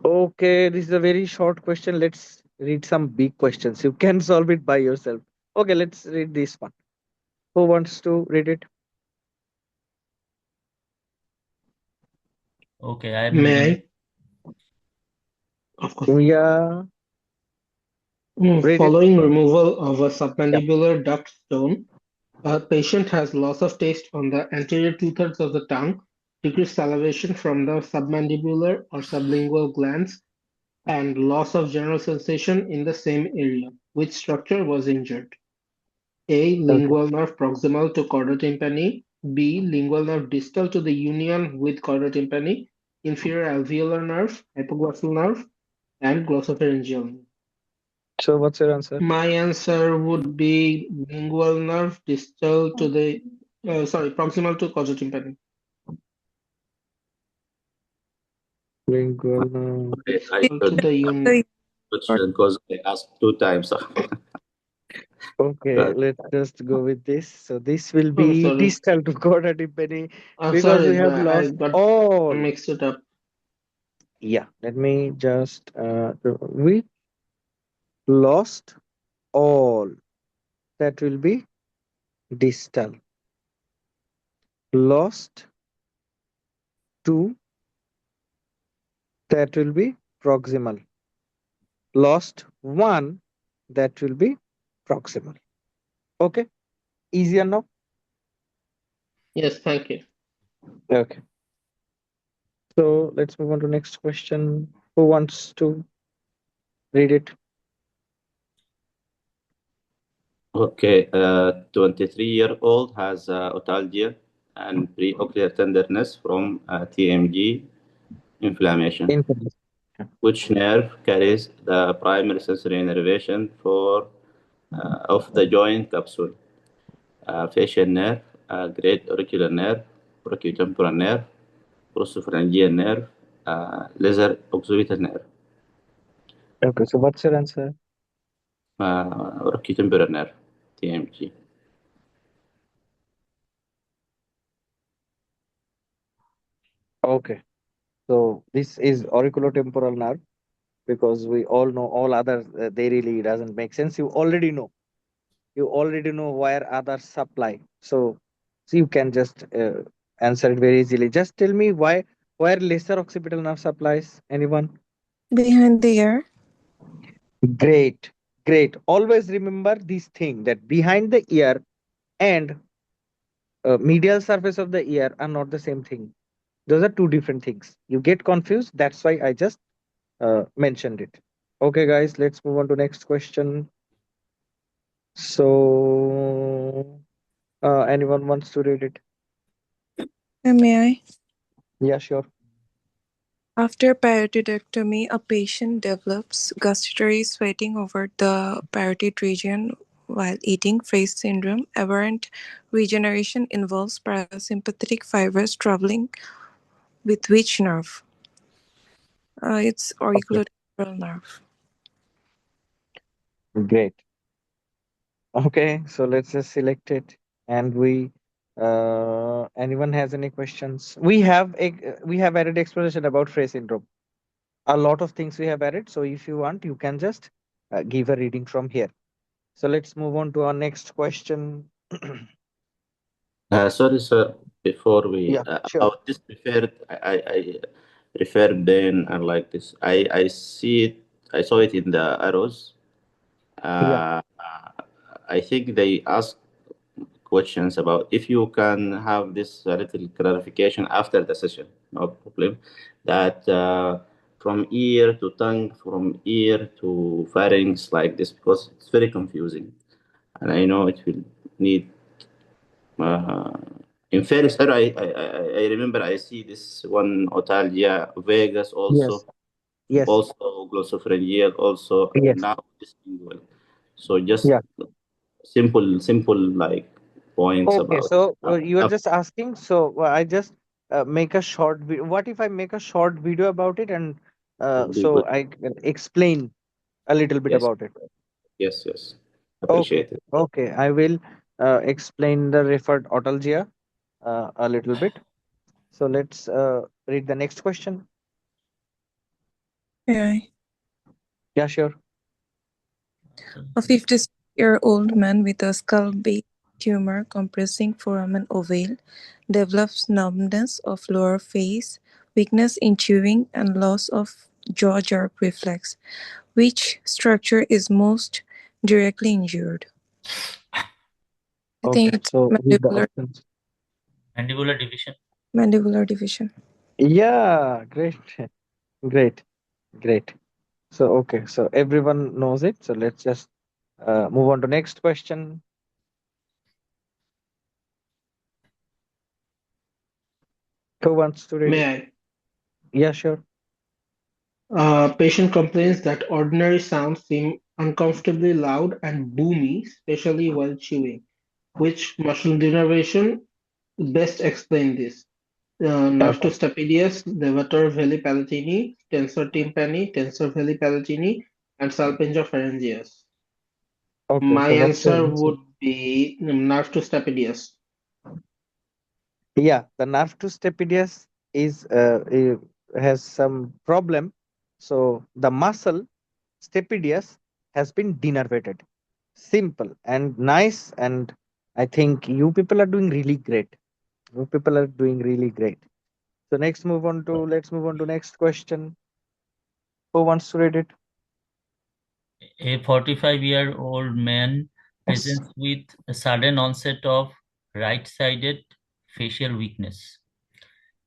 [SPEAKER 1] Okay, this is a very short question. Let's read some big questions. You can solve it by yourself. Okay, let's read this one. Who wants to read it?
[SPEAKER 7] Okay, I am
[SPEAKER 5] May
[SPEAKER 7] reading.
[SPEAKER 5] I? Of course.
[SPEAKER 1] Yeah, read it.
[SPEAKER 5] Following removal of a
[SPEAKER 1] Yeah.
[SPEAKER 5] submandibular duct stone, a patient has loss of taste on the anterior two-thirds of the tongue, decreased salivation from the submandibular or sublingual glands, and loss of general sensation in the same area. Which structure was injured? A.
[SPEAKER 1] Okay.
[SPEAKER 5] Lingual nerve proximal to chorda tympani. B. Lingual nerve distal to the union with chorda tympani. Inferior alveolar nerve, hypoglossal nerve, and glossopharyngeal nerve.
[SPEAKER 1] So, what's your answer?
[SPEAKER 5] My answer would be lingual nerve distal to the proximal to chorda tympani.
[SPEAKER 1] Lingual nerve.
[SPEAKER 4] I
[SPEAKER 6] This
[SPEAKER 5] Distal to
[SPEAKER 4] should
[SPEAKER 5] the
[SPEAKER 4] have
[SPEAKER 5] union.
[SPEAKER 6] the
[SPEAKER 4] question because I asked two times.
[SPEAKER 1] Okay,
[SPEAKER 4] But
[SPEAKER 1] let's just go with this. So this will
[SPEAKER 5] Oh,
[SPEAKER 1] be
[SPEAKER 5] sorry.
[SPEAKER 1] distal to quarter timpani because we
[SPEAKER 5] Sorry,
[SPEAKER 1] have
[SPEAKER 5] I
[SPEAKER 1] lost
[SPEAKER 5] got
[SPEAKER 1] all.
[SPEAKER 5] mixed it up.
[SPEAKER 1] Yeah, let me just we lost all. That will be distal. Lost two. That will be proximal. Lost one. That will be proximal. Okay, easier now.
[SPEAKER 5] Yes, thank you.
[SPEAKER 1] Okay. So let's move on to next question. Who wants to read it?
[SPEAKER 4] Okay, 23-year-old has otalgia and preocular tenderness from TMG inflammation.
[SPEAKER 1] Information.
[SPEAKER 4] Which nerve carries the primary sensory innervation for of the joint capsule? Facial nerve, great auricular nerve, brachiotemporal nerve, prosopharyngeal nerve, lesser occipital nerve,
[SPEAKER 1] Okay, so what's your answer?
[SPEAKER 4] brachiotemporal nerve, TMG.
[SPEAKER 1] Okay, so this is auriculotemporal nerve because we all know all others, they really doesn't make sense. You already know where others supply. So you can just answer it very easily. Just tell me where lesser occipital nerve supplies. Anyone?
[SPEAKER 6] Behind the ear.
[SPEAKER 1] Great, great. Always remember this thing that behind the ear and medial surface of the ear are not the same thing. Those are two different things. You get confused. That's why I just mentioned it. Okay, guys, let's move on to next question. So, anyone wants to read it?
[SPEAKER 6] May I?
[SPEAKER 1] Yeah, sure.
[SPEAKER 6] After parotidectomy, a patient develops gustatory sweating over the parotid region while eating. Fraze syndrome. Aberrant regeneration involves parasympathetic fibers traveling with which nerve? It's
[SPEAKER 1] Okay,
[SPEAKER 6] auriculotemporal nerve.
[SPEAKER 1] great. Okay, so let's just select it, and we. Anyone has any questions? We have added explanation about Frey syndrome. A lot of things we have added. So if you want, you can just give a reading from here. So let's move on to our next question.
[SPEAKER 4] Sorry, sir. Before we
[SPEAKER 1] Yeah, sure.
[SPEAKER 4] about this preferred, I prefer Ben and like this. I see it. I saw it in the arrows.
[SPEAKER 1] Yeah.
[SPEAKER 4] I think they ask questions about if you can have this little clarification after the session. No problem. That from ear to tongue, from ear to pharynx, like this, because it's very confusing, and I know it will need uh, in fairness, I remember I see this one Otalia Vegas
[SPEAKER 1] Yes. Yes.
[SPEAKER 4] also glossopharyngeal, also
[SPEAKER 1] Yes.
[SPEAKER 4] now this lingual. So just
[SPEAKER 1] Yeah.
[SPEAKER 4] simple like points
[SPEAKER 1] Okay.
[SPEAKER 4] about
[SPEAKER 1] So you are
[SPEAKER 4] uh,
[SPEAKER 1] just asking. So I just make a short video. What if I make a short video about it, and
[SPEAKER 4] would be
[SPEAKER 1] so
[SPEAKER 4] good.
[SPEAKER 1] I can explain a little bit
[SPEAKER 4] Yes,
[SPEAKER 1] about it?
[SPEAKER 4] yes.
[SPEAKER 1] Okay.
[SPEAKER 4] Appreciate it.
[SPEAKER 1] Okay. I will explain the referred autolgia a little bit. So let's read the next question.
[SPEAKER 6] May I?
[SPEAKER 1] Yeah, sure.
[SPEAKER 6] A 56-year-old man with a skull-base tumor compressing foramen ovale develops numbness of lower face, weakness in chewing, and loss of jaw jerk reflex. Which structure is most directly injured? I think
[SPEAKER 1] Okay.
[SPEAKER 6] it's
[SPEAKER 1] So read the options.
[SPEAKER 7] Mandibular division.
[SPEAKER 6] mandibular division.
[SPEAKER 1] Yeah. Great. Great. Great. So okay. So everyone knows it. So let's just move on to next question. Who wants to read
[SPEAKER 5] May
[SPEAKER 1] it?
[SPEAKER 5] I?
[SPEAKER 1] Yeah, sure.
[SPEAKER 5] Patient complains that ordinary sounds seem uncomfortably loud and boomy, especially while chewing. Which muscle denervation best explain this? Nerve to
[SPEAKER 1] Okay.
[SPEAKER 5] stapedius, levator veli palatini, tensor tympani, tensor veli palatini, and salpingo pharyngeus.
[SPEAKER 1] Okay.
[SPEAKER 5] My
[SPEAKER 1] So what's your
[SPEAKER 5] answer
[SPEAKER 1] answer?
[SPEAKER 5] would be nerve to stapedius.
[SPEAKER 1] Yeah, the nerve to stapedius is has some problem. So the muscle stapedius has been denervated. Simple and nice, and I think you people are doing really great. You people are doing really great. So let's move on to next question. Who wants to read it?
[SPEAKER 7] A 45-year-old man
[SPEAKER 1] Yes.
[SPEAKER 7] presents with a sudden onset of right-sided facial weakness.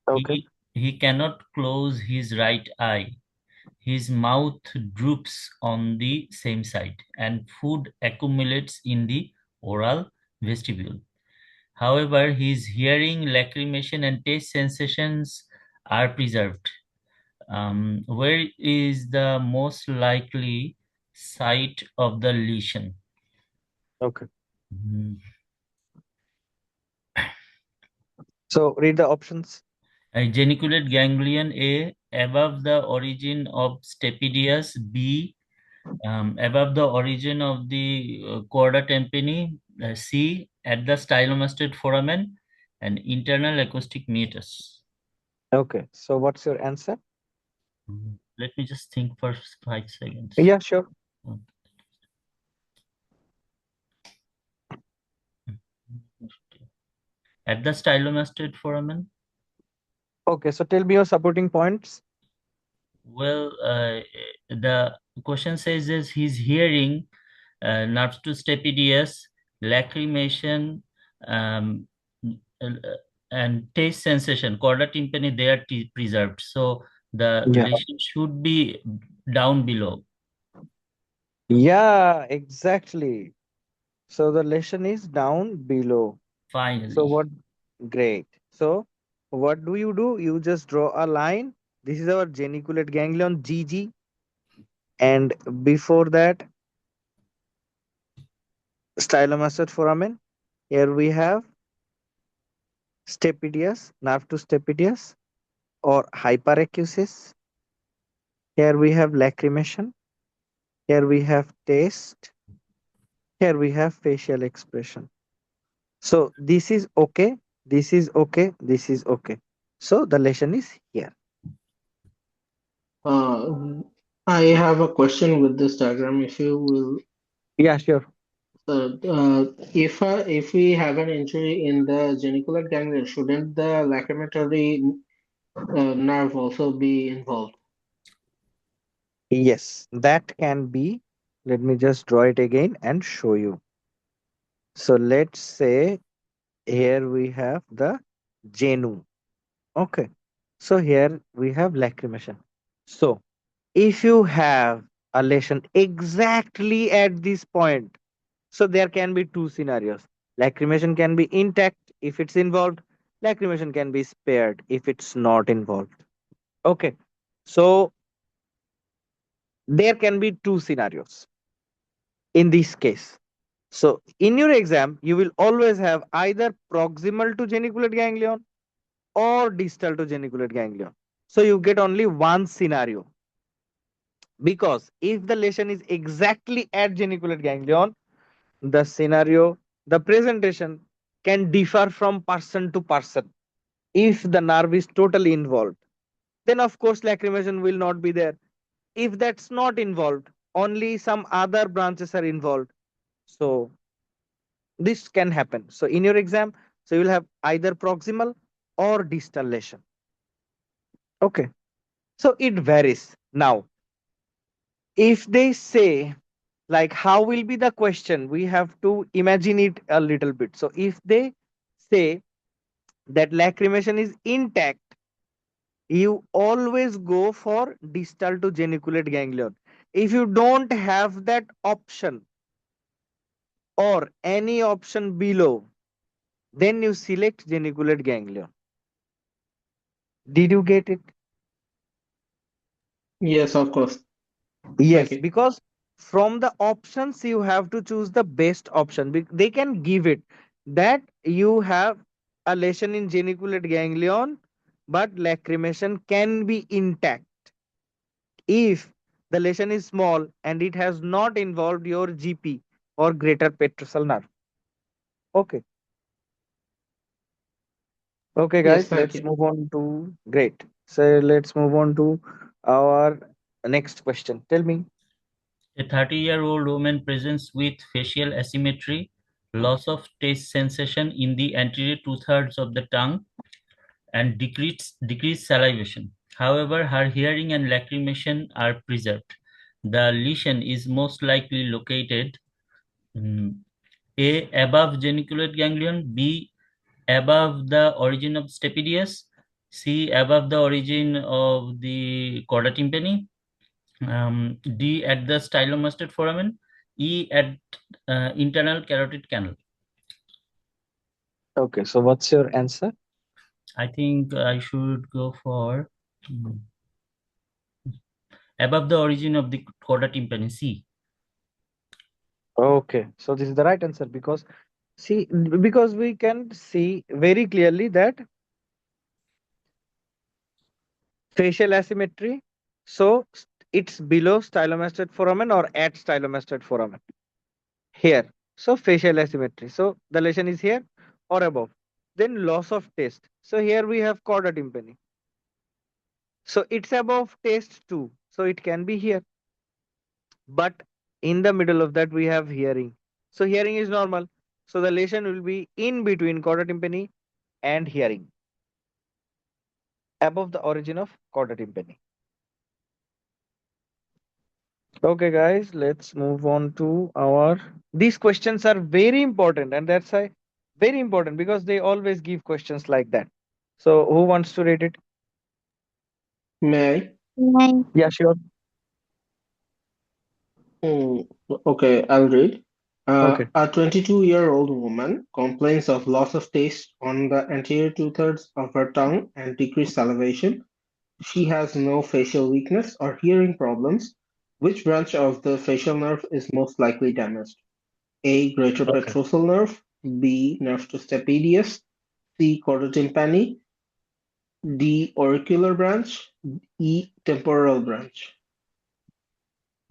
[SPEAKER 1] Okay.
[SPEAKER 7] He cannot close his right eye. His mouth droops on the same side, and food accumulates in the oral, vestibule. However, his hearing, lacrimation, and taste sensations are preserved. Where is the most likely site of the lesion?
[SPEAKER 1] Okay.
[SPEAKER 7] Mm,
[SPEAKER 1] So read the options.
[SPEAKER 7] Geniculate ganglion A, above the origin of stapedius. B, above the origin of the chorda tympani. C, at the stylomastoid foramen. And internal acoustic meatus.
[SPEAKER 1] Okay. So what's your answer?
[SPEAKER 7] Let me just think for 5 seconds.
[SPEAKER 1] Yeah, sure.
[SPEAKER 7] At the stylomastoid foramen.
[SPEAKER 1] Okay. So tell me your supporting points.
[SPEAKER 7] Well, the question says is he's hearing nerves to stapedius, lacrimation, um, uh, and taste sensation. Chorda tympani, they are preserved. So the
[SPEAKER 1] Yeah.
[SPEAKER 7] lesion should be down below.
[SPEAKER 1] Yeah, exactly. So the lesion is down below. So
[SPEAKER 7] Finally.
[SPEAKER 1] what? Great. So what do? You just draw a line. This is our geniculate ganglion GG, and before that, stylomastoid foramen. Here we have stapedius, nerve to stapedius, or hyperacusis. Here we have lacrimation. Here we have taste. Here we have facial expression. So this is okay. This is okay. This is okay. So the lesion is here.
[SPEAKER 5] I have a question with this diagram. If you will,
[SPEAKER 1] Yeah, sure.
[SPEAKER 5] if we have an injury in the geniculate ganglion, shouldn't the lacrimatory nerve also be involved?
[SPEAKER 1] Yes, that can be. Let me just draw it again and show you. So let's say here we have the genu. Okay. So here we have lacrimation. So if you have a lesion exactly at this point, so there can be two scenarios. Lacrimation can be intact if it's involved. Lacrimation can be spared if it's not involved. Okay. So there can be two scenarios in this case. So in your exam, you will always have either proximal to geniculate ganglion or distal to geniculate ganglion. So you get only one scenario, because if the lesion is exactly at geniculate ganglion, the scenario, the presentation can differ from person to person. If the nerve is totally involved, then of course lacrimation will not be there. If that's not involved, only some other branches are involved. So this can happen. So in your exam, so you'll have either proximal or distal lesion. Okay. So it varies. Now, if they say, like, how will be the question? We have to imagine it a little bit. So if they say that lacrimation is intact, you always go for distal to geniculate ganglion. If you don't have that option or any option below, then you select geniculate ganglion. Did you get it?
[SPEAKER 5] Yes, of course. Thank
[SPEAKER 1] Yes,
[SPEAKER 5] you.
[SPEAKER 1] because from the options you have to choose the best option. They can give it that you have a lesion in geniculate ganglion, but lacrimation can be intact if the lesion is small and it has not involved your GP or greater petrosal nerve. Okay. Okay,
[SPEAKER 5] Yes,
[SPEAKER 1] guys,
[SPEAKER 5] thank
[SPEAKER 1] let's
[SPEAKER 5] you.
[SPEAKER 1] move on to great. So let's move on to our next question. Tell me.
[SPEAKER 7] A 30-year-old woman presents with facial asymmetry, loss of taste sensation in the anterior two-thirds of the tongue, and decreased salivation. However, her hearing and lacrimation are preserved. The lesion is most likely located A, above geniculate ganglion, B, above the origin of stapedius, C, above the origin of the chorda tympani, D, at the stylomastoid foramen, E at internal carotid canal.
[SPEAKER 1] Okay, so what's your answer?
[SPEAKER 7] I think I should go for above the origin of the chorda tympani, C.
[SPEAKER 1] Okay, so this is the right answer because see, because we can see very clearly that facial asymmetry. So it's below stylomastoid foramen or at stylomastoid foramen here. So facial asymmetry. So the lesion is here or above. Then loss of taste. So here we have chorda tympani. So it's above taste too. So it can be here. But in the middle of that we have hearing. So hearing is normal. So the lesion will be in between chorda tympani and hearing, above the origin of chorda tympani. Okay, guys, let's move on to our. These questions are very important, and that's why very important because they always give questions like that. So, who wants to rate it?
[SPEAKER 5] May I?
[SPEAKER 8] Nine.
[SPEAKER 1] Yeah, sure.
[SPEAKER 5] Mm, okay, I'll read.
[SPEAKER 1] Okay.
[SPEAKER 5] A 22-year-old woman complains of loss of taste on the anterior two-thirds of her tongue and decreased salivation. She has no facial weakness or hearing problems. Which branch of the facial nerve is most likely damaged? A. Greater
[SPEAKER 1] Okay.
[SPEAKER 5] petrosal nerve. B. Nerve to stapedius. C. Chorda tympani. D. Auricular branch. E. Temporal branch.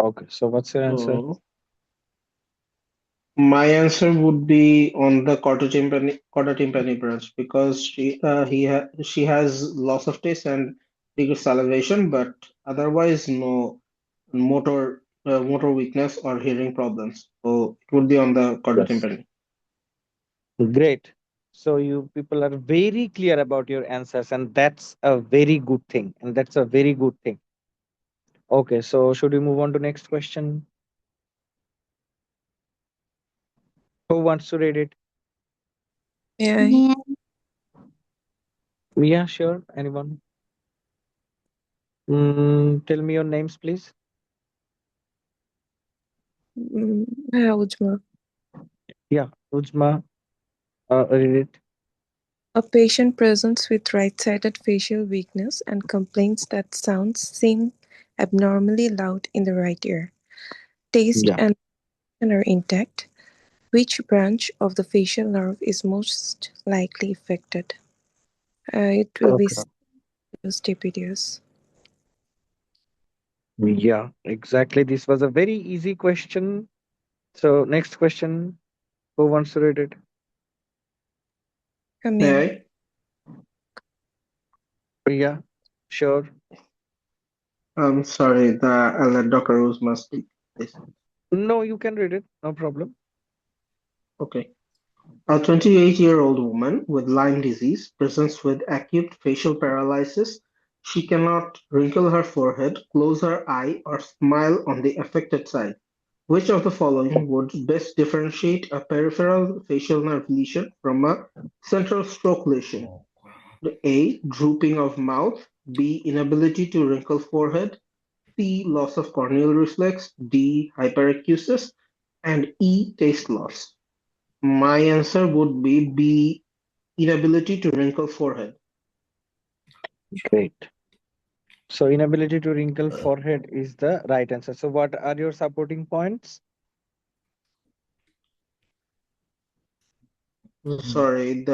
[SPEAKER 1] Okay. So, what's your answer?
[SPEAKER 5] So my answer would be on the chorda tympani branch because she has loss of taste and decreased salivation, but otherwise no motor weakness or hearing problems. So it would be on the chorda
[SPEAKER 1] Yes.
[SPEAKER 5] tympani.
[SPEAKER 1] Great. So, you people are very clear about your answers, and that's a very good thing. And that's a very good thing. Okay. So, should we move on to next question? Who wants to rate it?
[SPEAKER 6] May I?
[SPEAKER 8] May
[SPEAKER 1] Yeah, sure. Anyone? Tell me your names, please.
[SPEAKER 6] Mm, yeah, Ujma.
[SPEAKER 1] Yeah, Ujma, read it.
[SPEAKER 6] A patient presents with right-sided facial weakness and complains that sounds seem abnormally loud in the right ear. Taste
[SPEAKER 1] Yeah.
[SPEAKER 6] and vision are intact. Which branch of the facial nerve is most likely affected? It will be
[SPEAKER 1] Okay.
[SPEAKER 6] stapedius.
[SPEAKER 1] Yeah, exactly. This was a very easy question. So, next question. Who wants to read it?
[SPEAKER 6] May I?
[SPEAKER 5] May
[SPEAKER 1] Priya? Sure.
[SPEAKER 5] I? I'm sorry, I'll let Dr. Uzma speak, please.
[SPEAKER 1] No, you can read it. No problem.
[SPEAKER 5] Okay. A 28-year-old woman with Lyme disease presents with acute facial paralysis. She cannot wrinkle her forehead, close her eye, or smile on the affected side. Which of the following would best differentiate a peripheral facial nerve lesion from a central stroke lesion? A. Drooping of mouth. B. Inability to wrinkle forehead. C. Loss of corneal reflex. D. Hyperacusis. And E. Taste loss. My answer would be B. Inability to wrinkle forehead.
[SPEAKER 1] Great. So, inability to wrinkle forehead is the right answer. So, what are your supporting points?
[SPEAKER 5] Sorry, in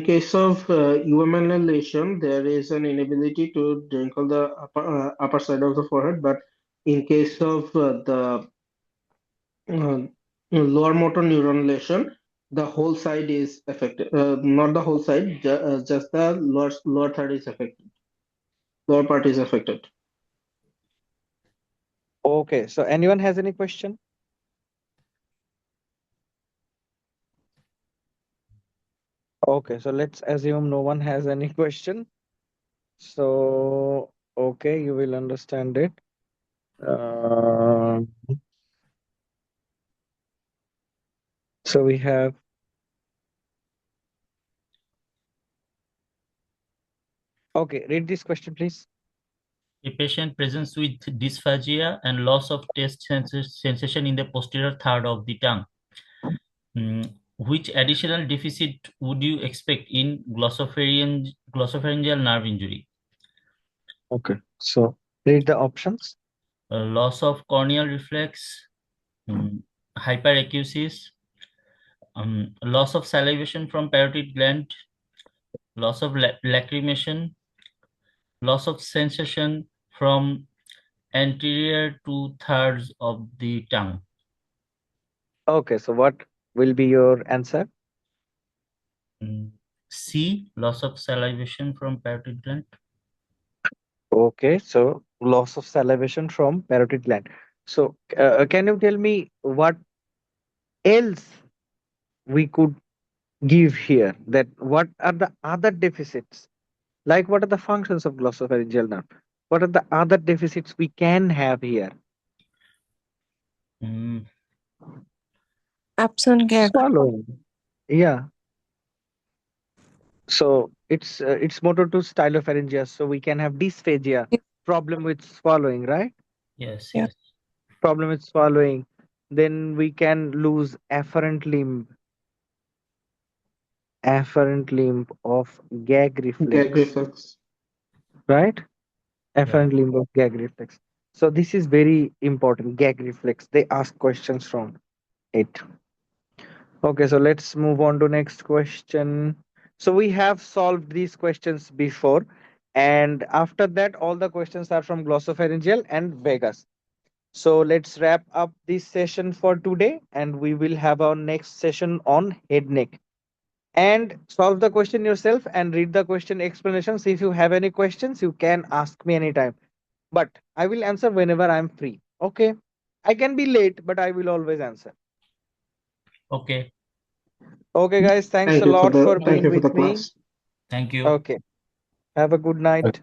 [SPEAKER 5] case of UMNL lesion, there is an inability to wrinkle the upper side of the forehead, but in case of the uh, lower motor neuron lesion, the whole side is affected. Not the whole side, just the lower third is affected. Lower part is affected.
[SPEAKER 1] Okay. So, anyone has any question? Okay. So, let's assume no one has any question. So, okay, you will understand it. Uh, so, we have. Okay, read this question, please.
[SPEAKER 7] A patient presents with dysphagia and loss of taste sensation in the posterior third of the tongue. Which additional deficit would you expect in glossopharyngeal nerve injury?
[SPEAKER 1] Okay. So read the options.
[SPEAKER 7] Loss of corneal reflex, hyperacusis, loss of salivation from parotid gland, loss of lacrimation, loss of sensation from anterior two-thirds of the tongue.
[SPEAKER 1] Okay. So what will be your answer?
[SPEAKER 7] C, loss of salivation from parotid gland.
[SPEAKER 1] Okay. So loss of salivation from parotid gland. So can you tell me what else we could give here? That what are the other deficits? Like what are the functions of glossopharyngeal nerve? What are the other deficits we can have here?
[SPEAKER 7] Mm,
[SPEAKER 6] Absent gag.
[SPEAKER 1] Swallowing. Yeah. So it's motor to stylopharyngeus. So we can have dysphagia, problem with swallowing, right?
[SPEAKER 7] yes,
[SPEAKER 6] Yeah.
[SPEAKER 7] yes.
[SPEAKER 1] Problem with swallowing. Then we can lose afferent limb of gag
[SPEAKER 5] Gag
[SPEAKER 1] reflex,
[SPEAKER 5] reflex.
[SPEAKER 1] right?
[SPEAKER 7] Yeah.
[SPEAKER 1] Afferent limb of gag reflex. So this is very important. Gag reflex. They ask questions from it. Okay, so let's move on to next question. So we have solved these questions before, and after that, all the questions are from glossopharyngeal and vagus. So let's wrap up this session for today, and we will have our next session on head neck. And solve the question yourself and read the question explanations. If you have any questions, you can ask me anytime. But I will answer whenever I'm free. Okay. I can be late, but I will always answer.
[SPEAKER 7] Okay.
[SPEAKER 1] Okay, guys. Thanks
[SPEAKER 5] Thank
[SPEAKER 1] a
[SPEAKER 5] you for
[SPEAKER 1] lot
[SPEAKER 5] the
[SPEAKER 1] for
[SPEAKER 5] thank
[SPEAKER 1] being
[SPEAKER 5] you for
[SPEAKER 1] with
[SPEAKER 5] the
[SPEAKER 1] me.
[SPEAKER 5] class.
[SPEAKER 7] Thank you.
[SPEAKER 1] Okay. Have a good night.